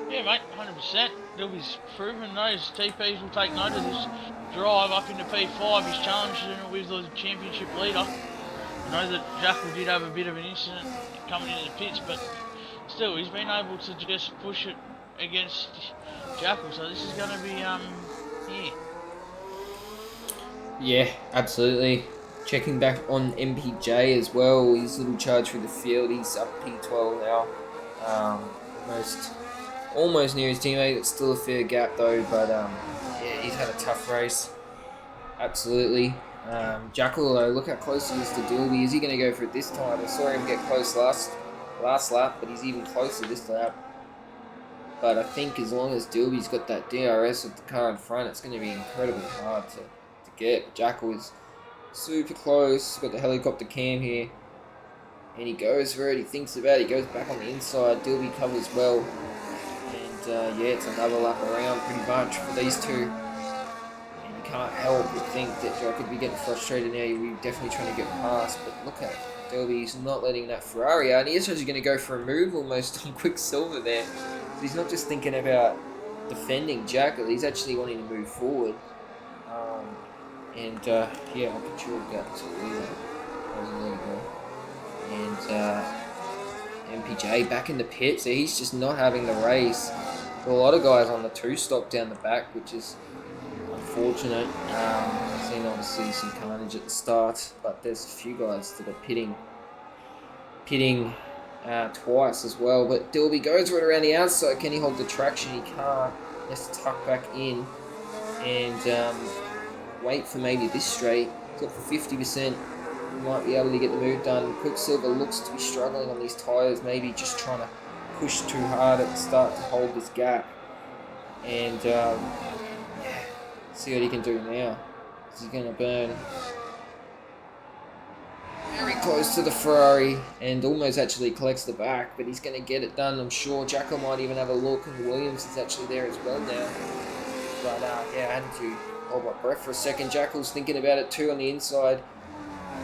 Yeah, mate, 100%. Dilby's proven those TPs will take note of this drive up into P5. He's challenging it with the championship leader. I know that Jackal did have a bit of an incident coming into the pits, but still, he's been able to just push it against Jackal. So this is going to be, yeah. Yeah, absolutely. Checking back on MPJ as well. His little charge through the field. He's up P12 now. Almost near his teammate. It's still a fair gap though. But yeah, he's had a tough race. Absolutely. Jackal though, look how close he is to Dilby. Is he going to go for it this time? I saw him get close last lap, but he's even closer this lap. But I think as long as Dilby's got that DRS with the car in front, it's going to be incredibly hard to get. Jackal is super close, got the helicopter cam here, and he goes for it, he thinks about it, he goes back on the inside, Dilby covers well, and yeah, it's another lap around pretty much for these two, and you can't help but think that Jack could be getting frustrated now. You're definitely trying to get past, but look at Dilby, he's not letting that Ferrari out, and he is actually going to go for a move almost on Quicksilver there. So he's not just thinking about defending Jackal, he's actually wanting to move forward. And yeah, I'll put you all gap to leader. There you go. And MPJ back in the pit, so he's just not having the race. There are a lot of guys on the 2-stop down the back, which is unfortunate. I've seen obviously some carnage at the start, but there's a few guys that are pitting twice as well. But Dilby goes right around the outside. Can he hold the traction? He can't. He has to tuck back in and wait for maybe this straight. He's got for 50%. He might be able to get the move done. Quicksilver looks to be struggling on these tyres, maybe just trying to push too hard at the start to hold this gap. And See what he can do now. He's going to burn very close to the Ferrari and almost actually collects the back, but he's going to get it done. I'm sure Jacko might even have a look, and Williams is actually there as well now. But yeah, I had to hold my breath for a second. Jacko's thinking about it too on the inside.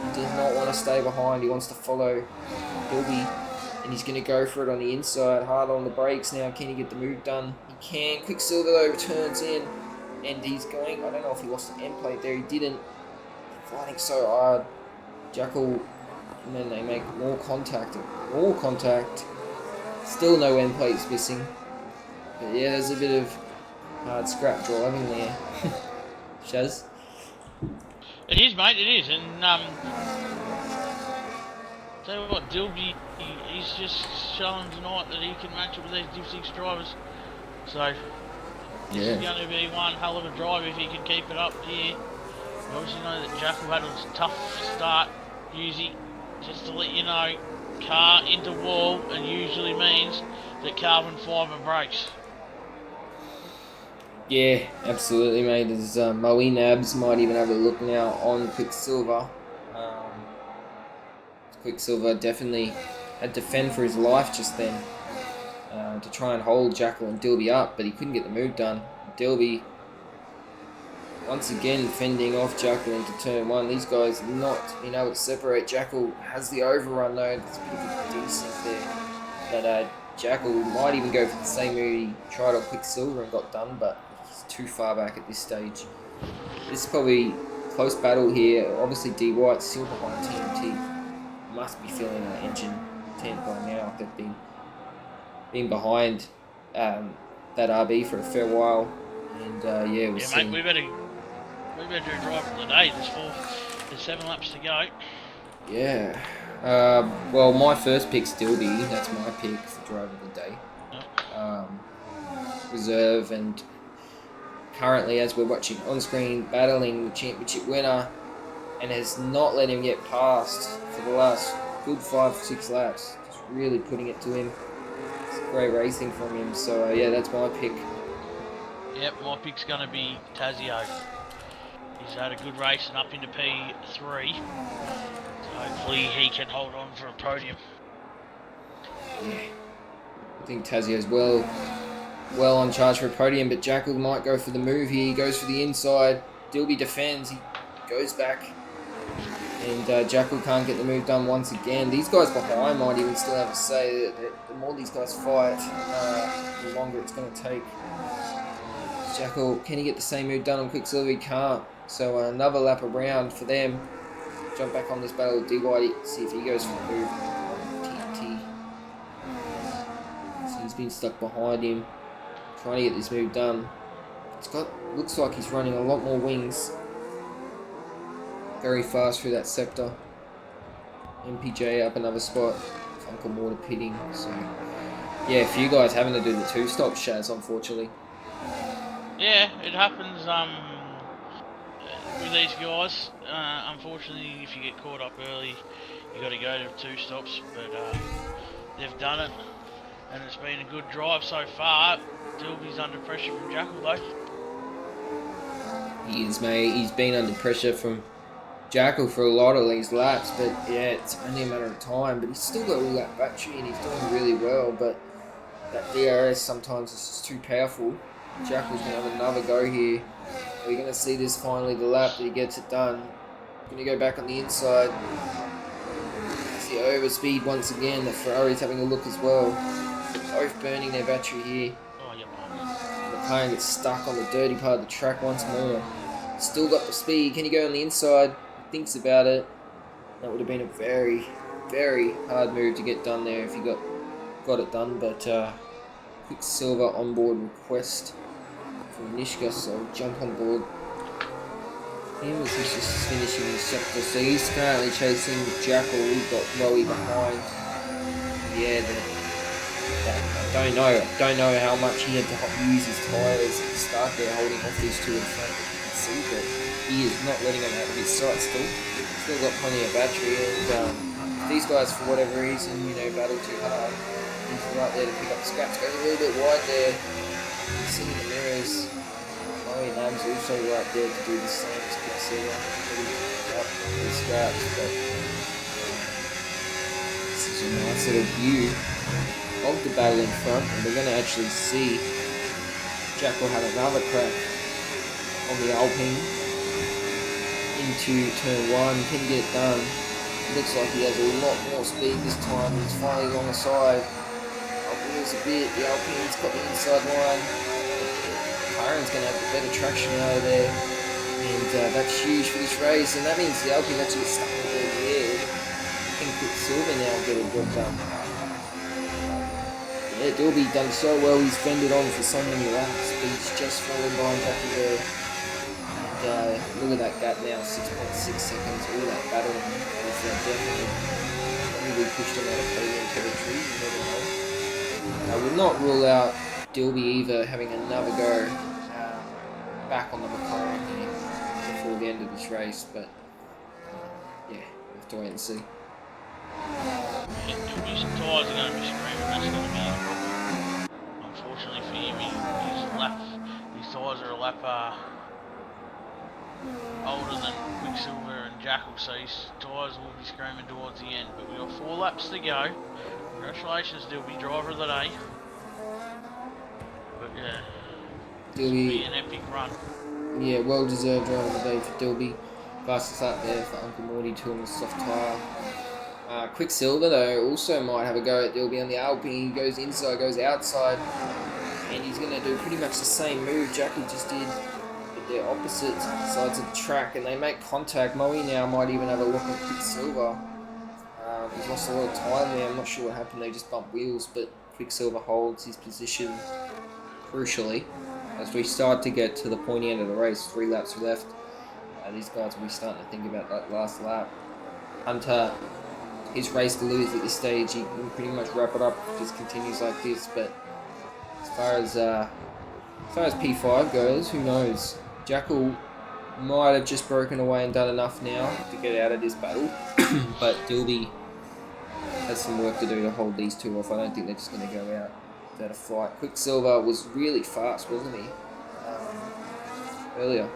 He does not want to stay behind. He wants to follow Dilby, and he's going to go for it on the inside. Hard on the brakes now. Can he get the move done? He can. Quicksilver though turns in, and he's going. I don't know if he lost the end plate there. He didn't. Fighting so hard. Jackal, and then they make more contact. More contact. Still no end plates missing. But yeah, there's a bit of hard scrap driving there. Shaz? It is, mate, it is. And, tell you what, Dilby, he's just showing tonight that he can match up with these Div 6 drivers. So, this is going to be one hell of a drive if he can keep it up here. We obviously know that Jackal had a tough start, usually, just to let you know, car into wall, and usually means that carbon fibre breaks. Yeah, absolutely, mate. As Moe Nabs might even have a look now on Quicksilver. Quicksilver definitely had to fend for his life just then to try and hold Jackal and Dilby up, but he couldn't get the move done. Dilby once again fending off Jackal into turn one. These guys not being able to separate. Jackal has the overrun though. It's a bit of a desync there. But Jackal might even go for the same move he tried on Quicksilver and got done, but he's too far back at this stage. This is probably a close battle here. Obviously D White still behind TMT. Must be feeling an engine tent by now. They've been behind that RB for a fair while. And yeah, we'll see. Mate, we better drive for the day. There's 7 laps to go. Yeah. Well, my first pick's Dilby. That's my pick for driver of the day. Yep. Reserve, and currently, as we're watching on screen, battling the championship winner, and has not let him get past for the last good 5-6 laps. Just really putting it to him. It's great racing from him. So yeah, that's my pick. Yep, my pick's going to be Tazio. He's had a good race and up into P3. So hopefully he can hold on for a podium. Yeah. I think Tazio's well on charge for a podium, but Jackal might go for the move here. He goes for the inside. Dilby defends. He goes back. And Jackal can't get the move done once again. These guys behind might even still have a say. That the more these guys fight, the longer it's going to take. Jackal, can he get the same move done on Quicksilver? He can't. So another lap around for them. Jump back on this battle with D Whitey. See if he goes for the move on TNT. So he's been stuck behind him, trying to get this move done. Looks like he's running a lot more wings. Very fast through that sector. MPJ up another spot. Funkel Mortar pitting. So yeah, a few guys having to do the 2-stop, Shaz, unfortunately. Yeah, it happens with these guys. Unfortunately, if you get caught up early, you got to go to 2 stops. But they've done it, and it's been a good drive so far. Dilby's under pressure from Jackal though. He is, mate. He's been under pressure from Jackal for a lot of these laps, but yeah, it's only a matter of time. But he's still got all that battery and he's doing really well, but that DRS sometimes is just too powerful. Jackal's going to have another go here. We're going to see this finally, the lap that he gets it done. Going to go back on the inside. See overspeed once again. The Ferrari's having a look as well. Both burning their battery here. Oh, yeah. McLaren gets stuck on the dirty part of the track once more. Still got the speed. Can he go on the inside? Thinks about it. That would have been a very, very hard move to get done there if he got it done. But Quicksilver onboard request from Nishka, so jump on board him as he's just finishing his sector. So he's currently chasing Jackal. We've got Rowie behind. Yeah, I don't know how much he had to use his tyres at the start there, holding off these two in front. See, but he is not letting them out of his sight still got plenty of battery, and these guys for whatever reason, battle too hard, he's right there to pick up the scraps. Goes a little bit wide there. You see the mirrors, Chloe Nab's also right there to do the same as Quicksilver. Up the scraps, but this is a nice little view of the battle in front, and we're going to actually see Jack will have another crack on the Alpine into turn 1. Can get it done. Looks like he has a lot more speed this time. He's finally along the side. Up wheels a bit. The Alpine's got the inside line. McLaren's going to have the better traction out of there. And that's huge for this race. And that means the Alpine actually stuck in the air. Can Quicksilver now get a job done. Yeah, Dilby done so well. He's fended on for so many laps. He's just fallen behind Jackie there. Look at that gap now, 6.6 seconds. All that battling is definitely really pushed him out of podium territory. You never know. I would not rule out Dilby either having another go back on the McLaren here before the end of this race, but yeah, we have to wait and see. Dilby's tyres are going to be screaming. That's going to be his problem. Unfortunately for him, his tyres are a lap older than Quicksilver and Jackal, so his tyres will be screaming towards the end. But we've got 4 laps to go. Congratulations, Dilby, driver of the day. But yeah, this will be an epic run. Yeah, well deserved driver of the day for Dilby. Fastest lap there for Uncle Morty, 2 on the soft tyre. Quicksilver though also might have a go at Dilby on the Alpine. He goes inside, goes outside, and he's going to do pretty much the same move Jackie just did. They're opposite sides of the track and they make contact. Moe now might even have a look at Quicksilver. He's lost a lot of time there. I'm not sure what happened. They just bumped wheels, but Quicksilver holds his position crucially as we start to get to the pointy end of the race. 3 laps left. These guys will be starting to think about that last lap. Hunter, his race to lose at this stage. He can pretty much wrap it up if it just continues like this. But as far as P5 goes, who knows? Jackal might have just broken away and done enough now to get out of this battle, but Dilby has some work to do to hold these 2 off. I don't think they're just going to go out without a fight. Quicksilver was really fast, wasn't he? Earlier.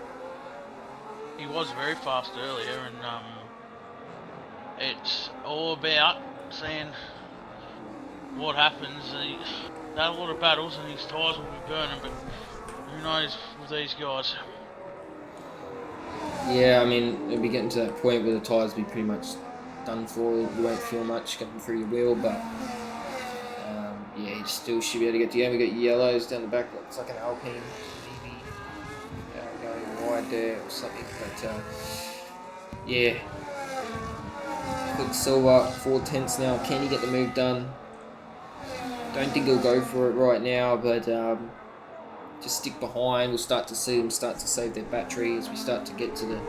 He was very fast earlier, and it's all about seeing what happens. He's had a lot of battles and his tyres will be burning, but who knows with these guys. Yeah, I mean, it'll be getting to that point where the tyres will be pretty much done for. You won't feel much getting through your wheel, but yeah, you still should be able to get to the end. We got yellows down the back, looks like an Alpine, maybe going wide there or something, but yeah. Quicksilver, 4 tenths now. Can he get the move done? Don't think he'll go for it right now, but just stick behind. We'll start to see them start to save their battery as we start to get to the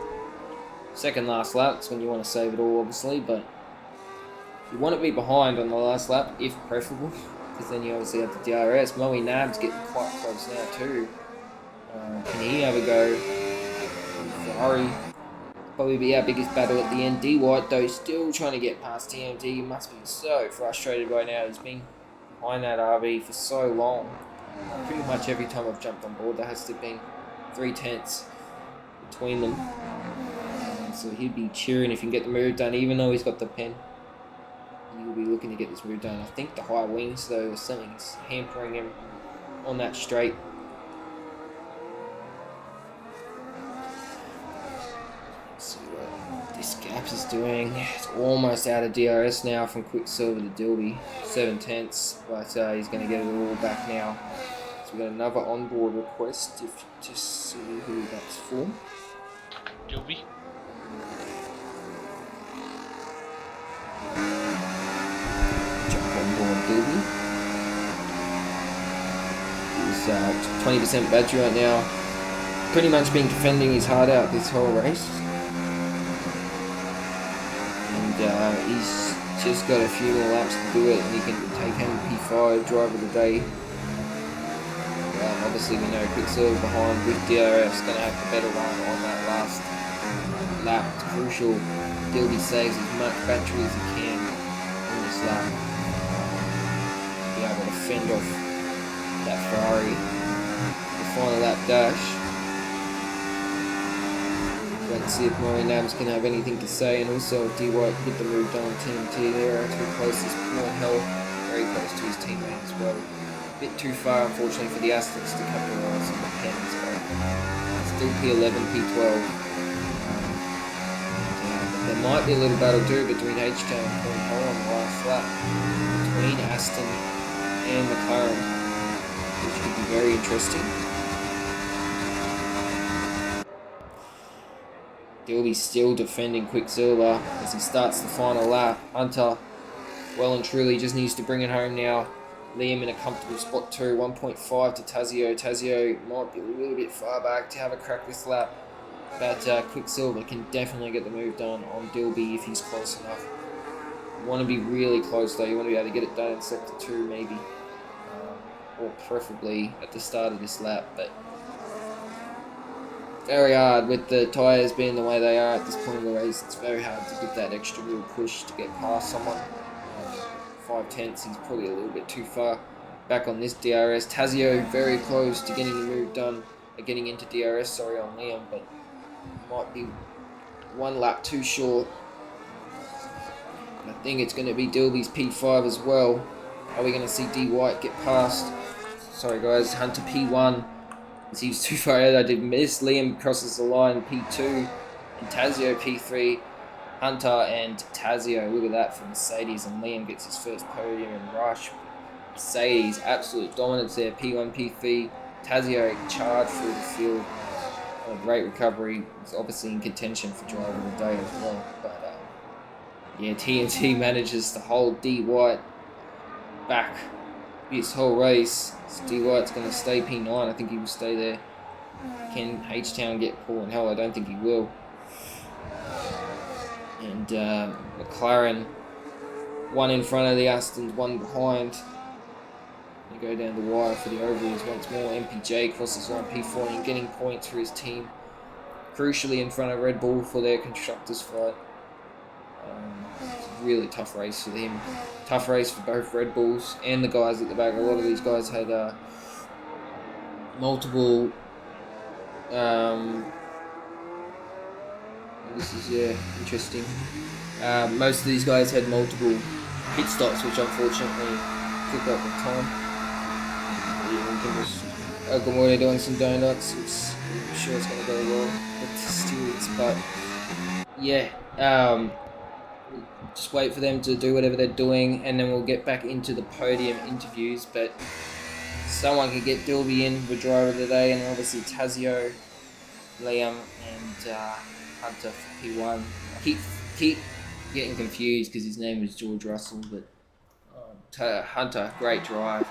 second last lap. That's when you want to save it all, obviously, but you want to be behind on the last lap, if preferable, because then you obviously have the DRS. Moe Nab's getting quite close now too. Can he have a go? Ferrari probably be our biggest battle at the end. D White though still trying to get past TMD. He must be so frustrated right now. He's been behind that RV for so long. Pretty much every time I've jumped on board, there has to have been 3 tenths between them. So he'd be cheering if he can get the move done, even though he's got the pen. He'll be looking to get this move done. I think the high wings, though, or something's hampering him on that straight. Let's see what this gap is doing. It's almost out of DRS now from Quicksilver to Dilby. 7 tenths, but he's going to get it all back now. So we've got another onboard request, if just see who that's for. Dilby. Jump on board Dilby. He's 20% battery right now. Pretty much been defending his heart out this whole race. And he's just got a few more laps to do it and he can take home P5 driver of the day. Obviously we know Quicksilver behind with DRS going to have the better run on that last lap. It's crucial Dilby saves as much battery as he can in this lap. Be able to fend off that Ferrari. The final lap dash. and see if Murray Nabs can have anything to say, and also if D White get the move done on TNT there. Too close to Paul Hell, very close to his teammate as well. A bit too far, unfortunately, for the Aztecs to capitalise on the Pens, but still P11, P12. There might be a little battle too between H-Town and Point Hall on the last lap, between Aston and McLaren, which could be very interesting. Dilby still defending Quicksilver as he starts the final lap. Hunter, well and truly, just needs to bring it home now. Liam in a comfortable spot too, 1.5 to Tazio. Tazio might be a little bit far back to have a crack this lap, but Quicksilver can definitely get the move done on Dilby if he's close enough. You want to be really close though, you want to be able to get it done in sector 2 maybe, or preferably at the start of this lap, but very hard with the tyres being the way they are at this point of the race. It's very hard to get that extra real push to get past someone. 5/10, he's probably a little bit too far back on this DRS. Tazio very close to getting the move done, getting into DRS, on Liam, but might be one lap too short. I think it's going to be Dilby's P5 as well. Are we going to see D White get past? Sorry guys, Hunter P1. He was too far ahead. I did miss. Liam crosses the line, P2, and Tazio P3. Hunter and Tazio, look at that for Mercedes, and Liam gets his first podium in Rush. Mercedes, absolute dominance there, P1, P3. Tazio charged through the field. A great recovery. He's obviously in contention for driver of the day as well. But yeah, TNT manages to hold D White back this whole race. So D White's going to stay P9. I think he will stay there. Can H-Town get Paul and Hell? I don't think he will. And McLaren, one in front of the Astons, one behind. You go down the wire for the ovals once more. MPJ crosses line P14, getting points for his team. Crucially in front of Red Bull for their constructors fight. It's a really tough race for them. Tough race for both Red Bulls and the guys at the back. A lot of these guys had multiple. This is interesting. Most of these guys had multiple pit stops, which unfortunately took up the time. Good morning, doing some donuts. I'm sure it's going to go well with the stewards, but yeah, just wait for them to do whatever they're doing, and then we'll get back into the podium interviews. But someone could get Dilby in for driver of the day, and obviously Tazio, Liam, and Hunter for P1. I keep getting confused because his name is George Russell, but Hunter, great drive.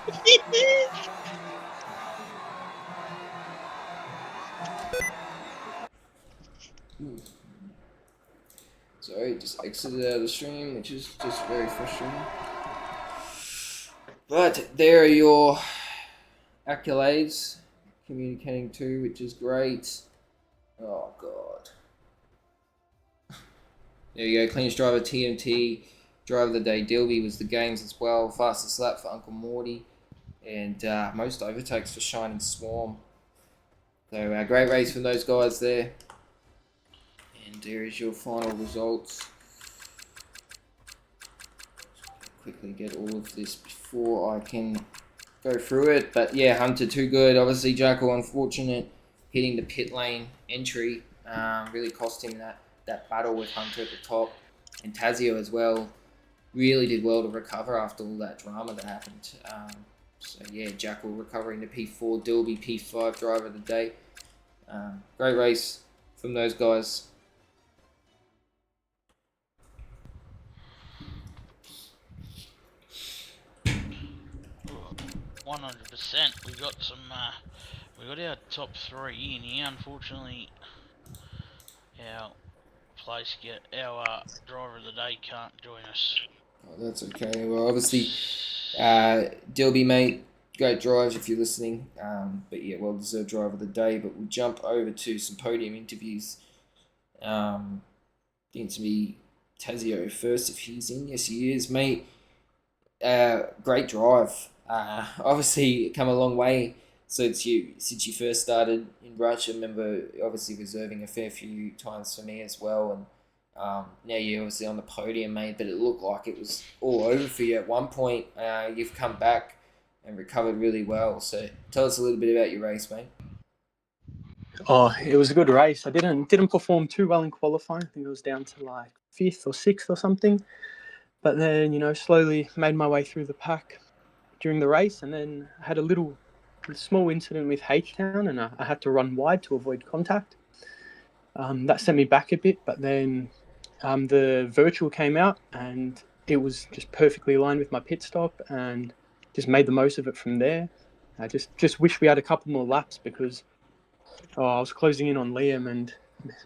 Sorry, just exited out of the stream, which is just very frustrating. But there are your accolades, communicating too, which is great. Oh god. There you go, cleanest driver TNT, driver of the day Dilby was the games as well, fastest lap for Uncle Morty, and most overtakes for Shining Swarm. So great race from those guys there. And there is your final results. Quickly get all of this before I can go through it. But yeah, Hunter too good. Obviously Jackal unfortunate, hitting the pit lane entry. Really cost him that battle with Hunter at the top. And Tazio as well. Really did well to recover after all that drama that happened. So yeah, Jackal recovering to P4, Dilby P5 driver of the day. Great race from those guys. 100%. We got some. We got our top 3 in here. Unfortunately, our our driver of the day can't join us. Oh, that's okay. Well, obviously, Dilby, mate, great drives if you're listening. But yeah, well deserved driver of the day. But we'll jump over to some podium interviews. Think to be Tazio first if he's in. Yes, he is, mate. Great drive. Obviously, come a long way since you first started in Rush. I remember obviously reserving a fair few times for me as well, and now you're obviously on the podium, mate. But it looked like it was all over for you at one point. You've come back and recovered really well. So tell us a little bit about your race, mate. Oh, it was a good race. I didn't perform too well in qualifying. I think it was down to like 5th or 6th or something. But then, slowly made my way through the pack during the race, and then had a small incident with H-Town, and I had to run wide to avoid contact. That sent me back a bit, but then the virtual came out, and it was just perfectly aligned with my pit stop, and just made the most of it from there. I just wish we had a couple more laps, because I was closing in on Liam, and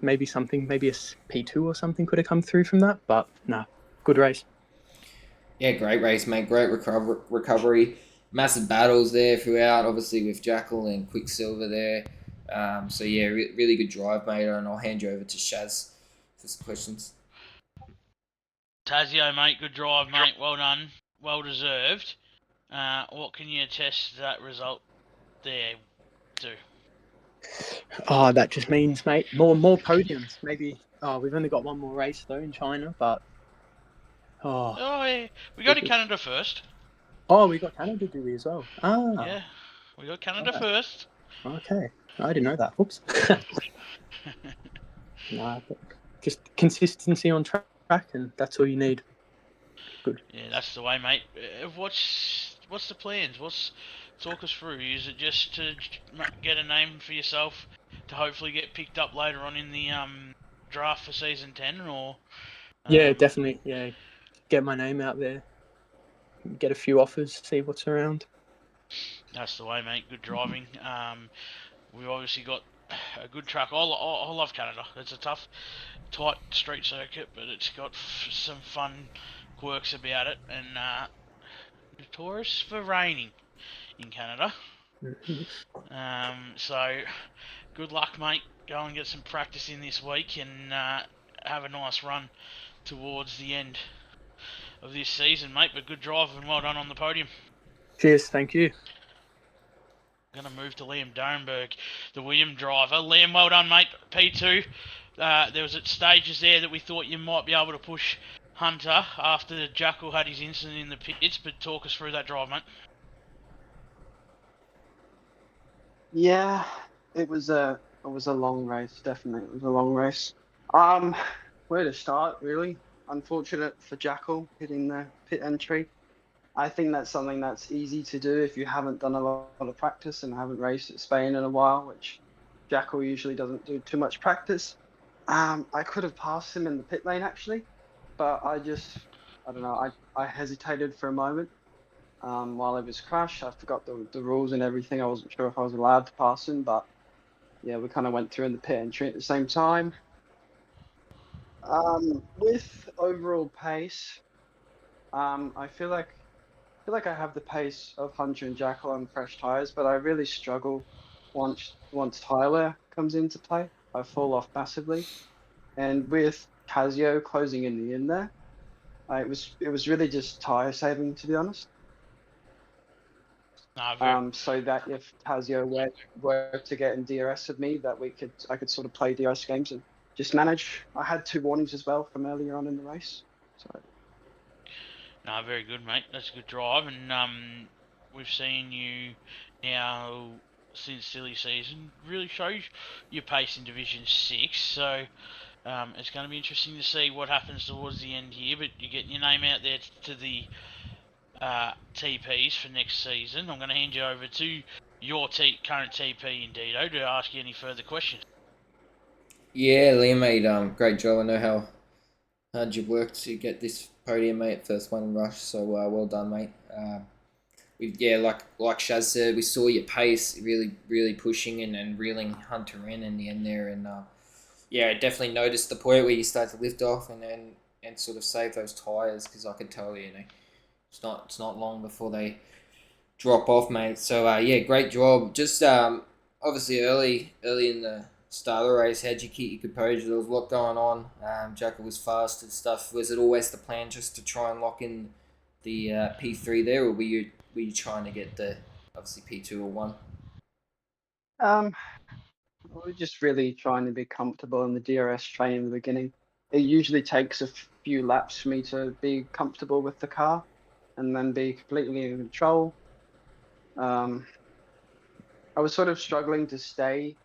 maybe a P2 or something could have come through from that, but nah, good race. Yeah, great race, mate. Great recovery. Massive battles there throughout, obviously with Jackal and Quicksilver there. So yeah, really good drive, mate. And I'll hand you over to Shaz for some questions. Tazio, mate, good drive, mate. Well done. Well deserved. What can you attest to that result there to? Oh, that just means, mate, more podiums. Maybe. Oh, we've only got one more race though in China, but Oh, yeah. We go to Canada first. Oh, we got Canada, do we as well? Yeah, we got Canada right. first. Okay, I didn't know that. Oops. Nah, but just consistency on track, and that's all you need. Good. Yeah, that's the way, mate. What's the plans? Talk us through? Is it just to get a name for yourself to hopefully get picked up later on in the draft for season 10, or? Yeah, definitely. Yeah, get my name out there, get a few offers, see what's around. That's the way, mate. Good driving. We've obviously got a good track. I love Canada. It's a tough, tight street circuit, but it's got some fun quirks about it, and notorious for raining in Canada. So good luck, mate. Go and get some practice in this week, and have a nice run towards the end of this season, mate. But good drive and well done on the podium. Cheers, thank you. Going to move to Liam Dorenberg, the William driver. Liam, well done, mate. P2. There was at stages there that we thought you might be able to push Hunter after Jackal had his incident in the pits, but talk us through that drive, mate. Yeah, it was a long race. Definitely, it was a long race. Where to start, really? Unfortunate for Jackal hitting the pit entry. I think that's something that's easy to do if you haven't done a lot of practice and haven't raced at Spain in a while, which Jackal usually doesn't do too much practice. I could have passed him in the pit lane actually, but I don't know. I hesitated for a moment. While it was crashed, I forgot the rules and everything. I wasn't sure if I was allowed to pass him, but yeah, we kind of went through in the pit entry at the same time. With overall pace, I feel like I have the pace of Hunter and Jackal on fresh tires, but I really struggle once Tyler comes into play. I fall off massively, and with Casio closing in the end there, it was really just tire saving, to be honest. So that if Casio were to get in DRS with me, that I could sort of play DRS games and just manage. I had 2 warnings as well from earlier on in the race. So. No, very good, mate. That's a good drive, and we've seen you now since silly season really shows your pace in Division 6. So it's going to be interesting to see what happens towards the end here. But you're getting your name out there to the TPs for next season. I'm going to hand you over to your current TP in Dido to ask you any further questions. Yeah, Liam, mate, great job. I know how hard you worked to get this podium, mate. First one in Rush, so well done, mate. Like Shaz said, we saw your pace really pushing and reeling Hunter in the end there, and I definitely noticed the point where you start to lift off and sort of save those tires, because I could tell it's not long before they drop off, mate. So great job. Just obviously early in the start of the race, how'd you keep your composure? There was a lot going on. Jackal was fast and stuff. Was it always the plan just to try and lock in the P3 there, or were you trying to get the obviously P2 or 1? We're just really trying to be comfortable in the DRS train in the beginning. It usually takes a few laps for me to be comfortable with the car and then be completely in control. I was sort of struggling to stay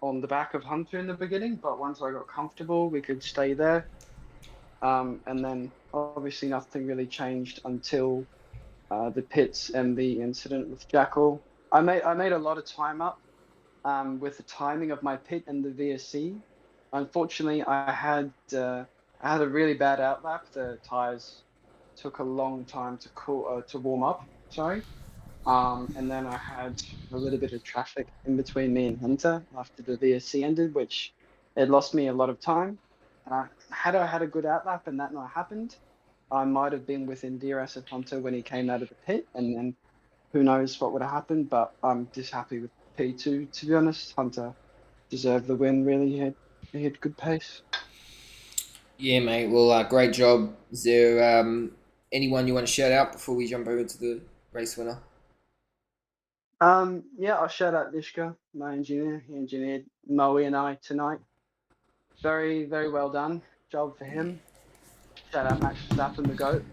on the back of Hunter in the beginning, but once I got comfortable, we could stay there. And then obviously nothing really changed until the pits and the incident with Jackal. I made a lot of time up with the timing of my pit and the VSC. Unfortunately, I had a really bad outlap. The tires took a long time to warm up. Sorry. And then I had a little bit of traffic in between me and Hunter after the VSC ended, which it lost me a lot of time. Had I had a good outlap and that not happened, I might have been within DRS of Hunter when he came out of the pit, and then who knows what would have happened. But I'm just happy with P2, to be honest. Hunter deserved the win, really. He had good pace. Yeah, mate. Well, great job. Is there anyone you want to shout out before we jump over to the race winner? Yeah, I'll shout out Lishka, my engineer. He engineered Moe and I tonight. Very, very well done. Job for him. Shout out Max Verstappen, the GOAT.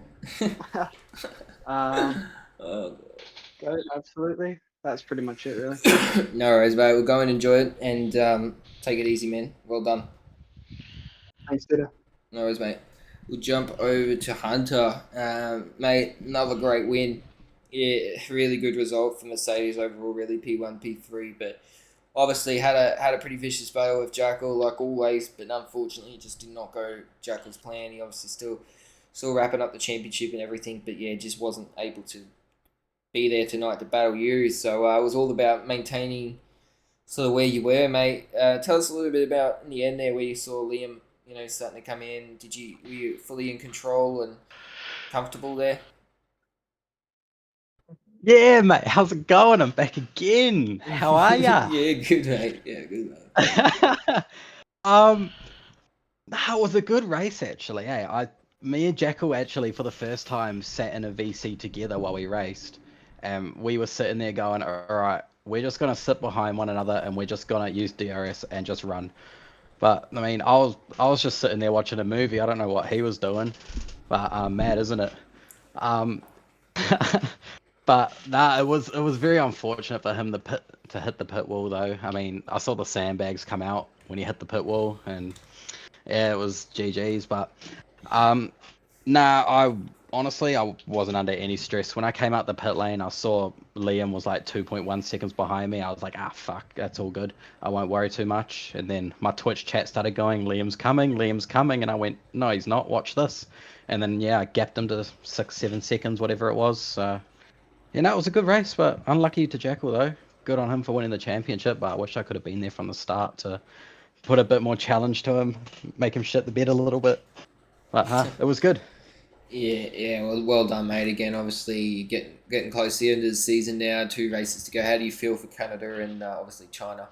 GOAT, absolutely. That's pretty much it, really. No worries, mate. We'll go and enjoy it and take it easy, man. Well done. Thanks, Peter. No worries, mate. We'll jump over to Hunter. Mate, another great win. Yeah, really good result for Mercedes overall, really, P1, P3, but obviously had a pretty vicious battle with Jackal, like always, but unfortunately it just did not go Jackal's plan. He obviously still wrapping up the championship and everything, but yeah, just wasn't able to be there tonight to battle you. So it was all about maintaining sort of where you were, mate. Tell us a little bit about in the end there where you saw Liam, starting to come in. Were you fully in control and comfortable there? Yeah, mate. How's it going? I'm back again. How are ya? Yeah, good, mate. Yeah, good, mate. That was a good race, actually. Hey, me and Jackal actually for the first time sat in a VC together while we raced, and we were sitting there going, "All right, we're just gonna sit behind one another, and we're just gonna use DRS and just run." But I mean, I was just sitting there watching a movie. I don't know what he was doing, but mad, isn't it? But nah, it was very unfortunate for him to hit the pit wall though. I mean, I saw the sandbags come out when he hit the pit wall, and yeah, it was GG's. But I honestly wasn't under any stress when I came out the pit lane. I saw Liam was like 2.1 seconds behind me. I was like, fuck, that's all good. I won't worry too much. And then my Twitch chat started going, Liam's coming, and I went, no, he's not. Watch this. And then yeah, I gapped him to 6-7 seconds, whatever it was. Yeah, it was a good race, but unlucky to Jackal though. Good on him for winning the championship, but I wish I could have been there from the start to put a bit more challenge to him, make him shit the bed a little bit. But it was good. Yeah. Well done, mate. Again, obviously getting close to the end of the season now. 2 races to go. How do you feel for Canada and obviously China?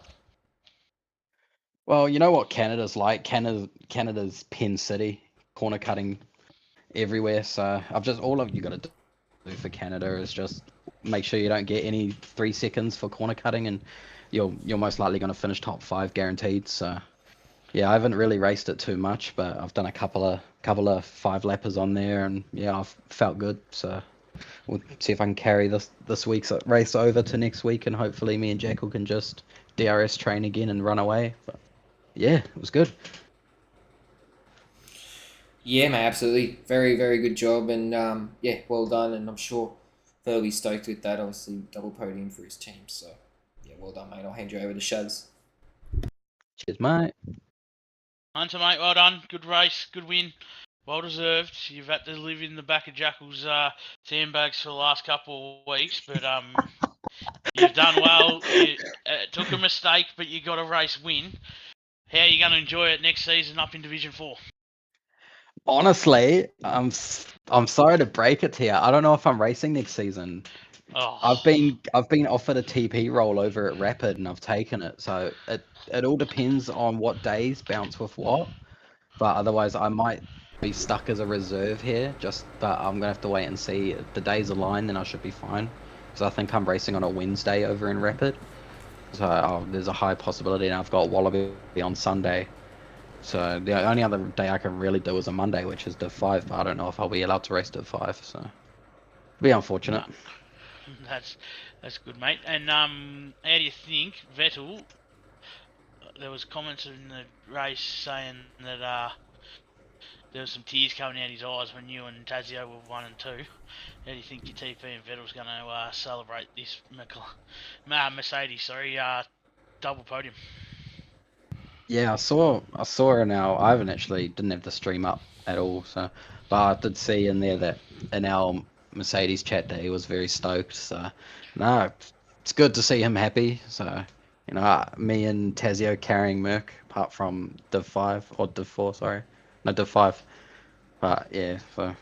Well, you know what Canada's like. Canada's Penn City, corner cutting everywhere. So all of you got to do for Canada is just make sure you don't get any 3 seconds for corner cutting, and you're most likely going to finish top 5 guaranteed. So yeah, I haven't really raced it too much, but I've done a couple of 5-lappers on there, and yeah, I've felt good. So we'll see if I can carry this week's race over to next week, and hopefully me and Jackal can just DRS train again and run away. But yeah, it was good. Yeah, mate, absolutely. Very, very good job, and yeah, well done. And I'm sure they'll be stoked with that. Obviously, double podium for his team. So yeah, well done, mate. I'll hand you over to Shaz. Cheers, mate. Hunter, mate, well done. Good race, good win. Well deserved. You've had to live in the back of Jackal's sandbags for the last couple of weeks, but you've done well. It took a mistake, but you got a race win. How are you going to enjoy it next season up in Division 4? Honestly, I'm sorry to break it to you. I don't know if I'm racing next season. Oh. I've been offered a TP role over at Rapid, and I've taken it. So it all depends on what days bounce with what. But otherwise, I might be stuck as a reserve here. But I'm gonna have to wait and see. If the days align, then I should be fine. Because I think I'm racing on a Wednesday over in Rapid. So there's a high possibility, and I've got Wallaby on Sunday. So the only other day I can really do is a Monday, which is Div 5, but I don't know if I'll be allowed to race Div 5, so it'll be unfortunate. That's good, mate. And how do you think Vettel? There was comments in the race saying that there was some tears coming out his eyes when you and Tazio were 1 and 2. How do you think your TP and Vettel's going to celebrate this Mercedes? Double podium. Yeah, I saw her now. I haven't actually didn't have the stream up at all, so but I did see in there that in our Mercedes chat that he was very stoked. So no, it's good to see him happy. So me and Tazio carrying Merc apart from Div 5 or Div 4, sorry, no Div 5. But yeah, so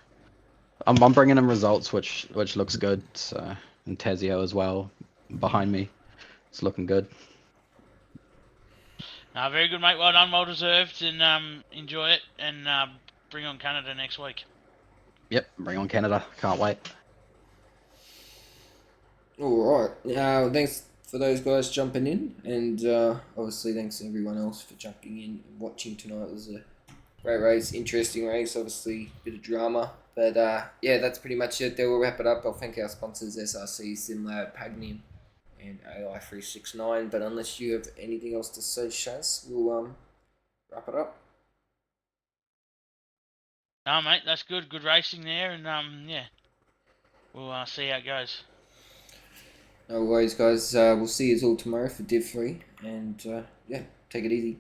I'm bringing him results, which looks good. So and Tazio as well behind me, it's looking good. Very good, mate. Well done, well deserved, and enjoy it, and bring on Canada next week. Yep, bring on Canada. Can't wait. All right. Thanks for those guys jumping in, and obviously thanks to everyone else for jumping in and watching tonight. It was a great race, interesting race, obviously a bit of drama, but yeah, that's pretty much it. There, we'll wrap it up. I'll thank our sponsors, SRC, SimLab, Pagnium, and AI369. But unless you have anything else to say, Shaz, we'll wrap it up. No, mate, that's good. Good racing there, and yeah, we'll see how it goes. No worries, guys. We'll see you all tomorrow for Div 3, and yeah, take it easy.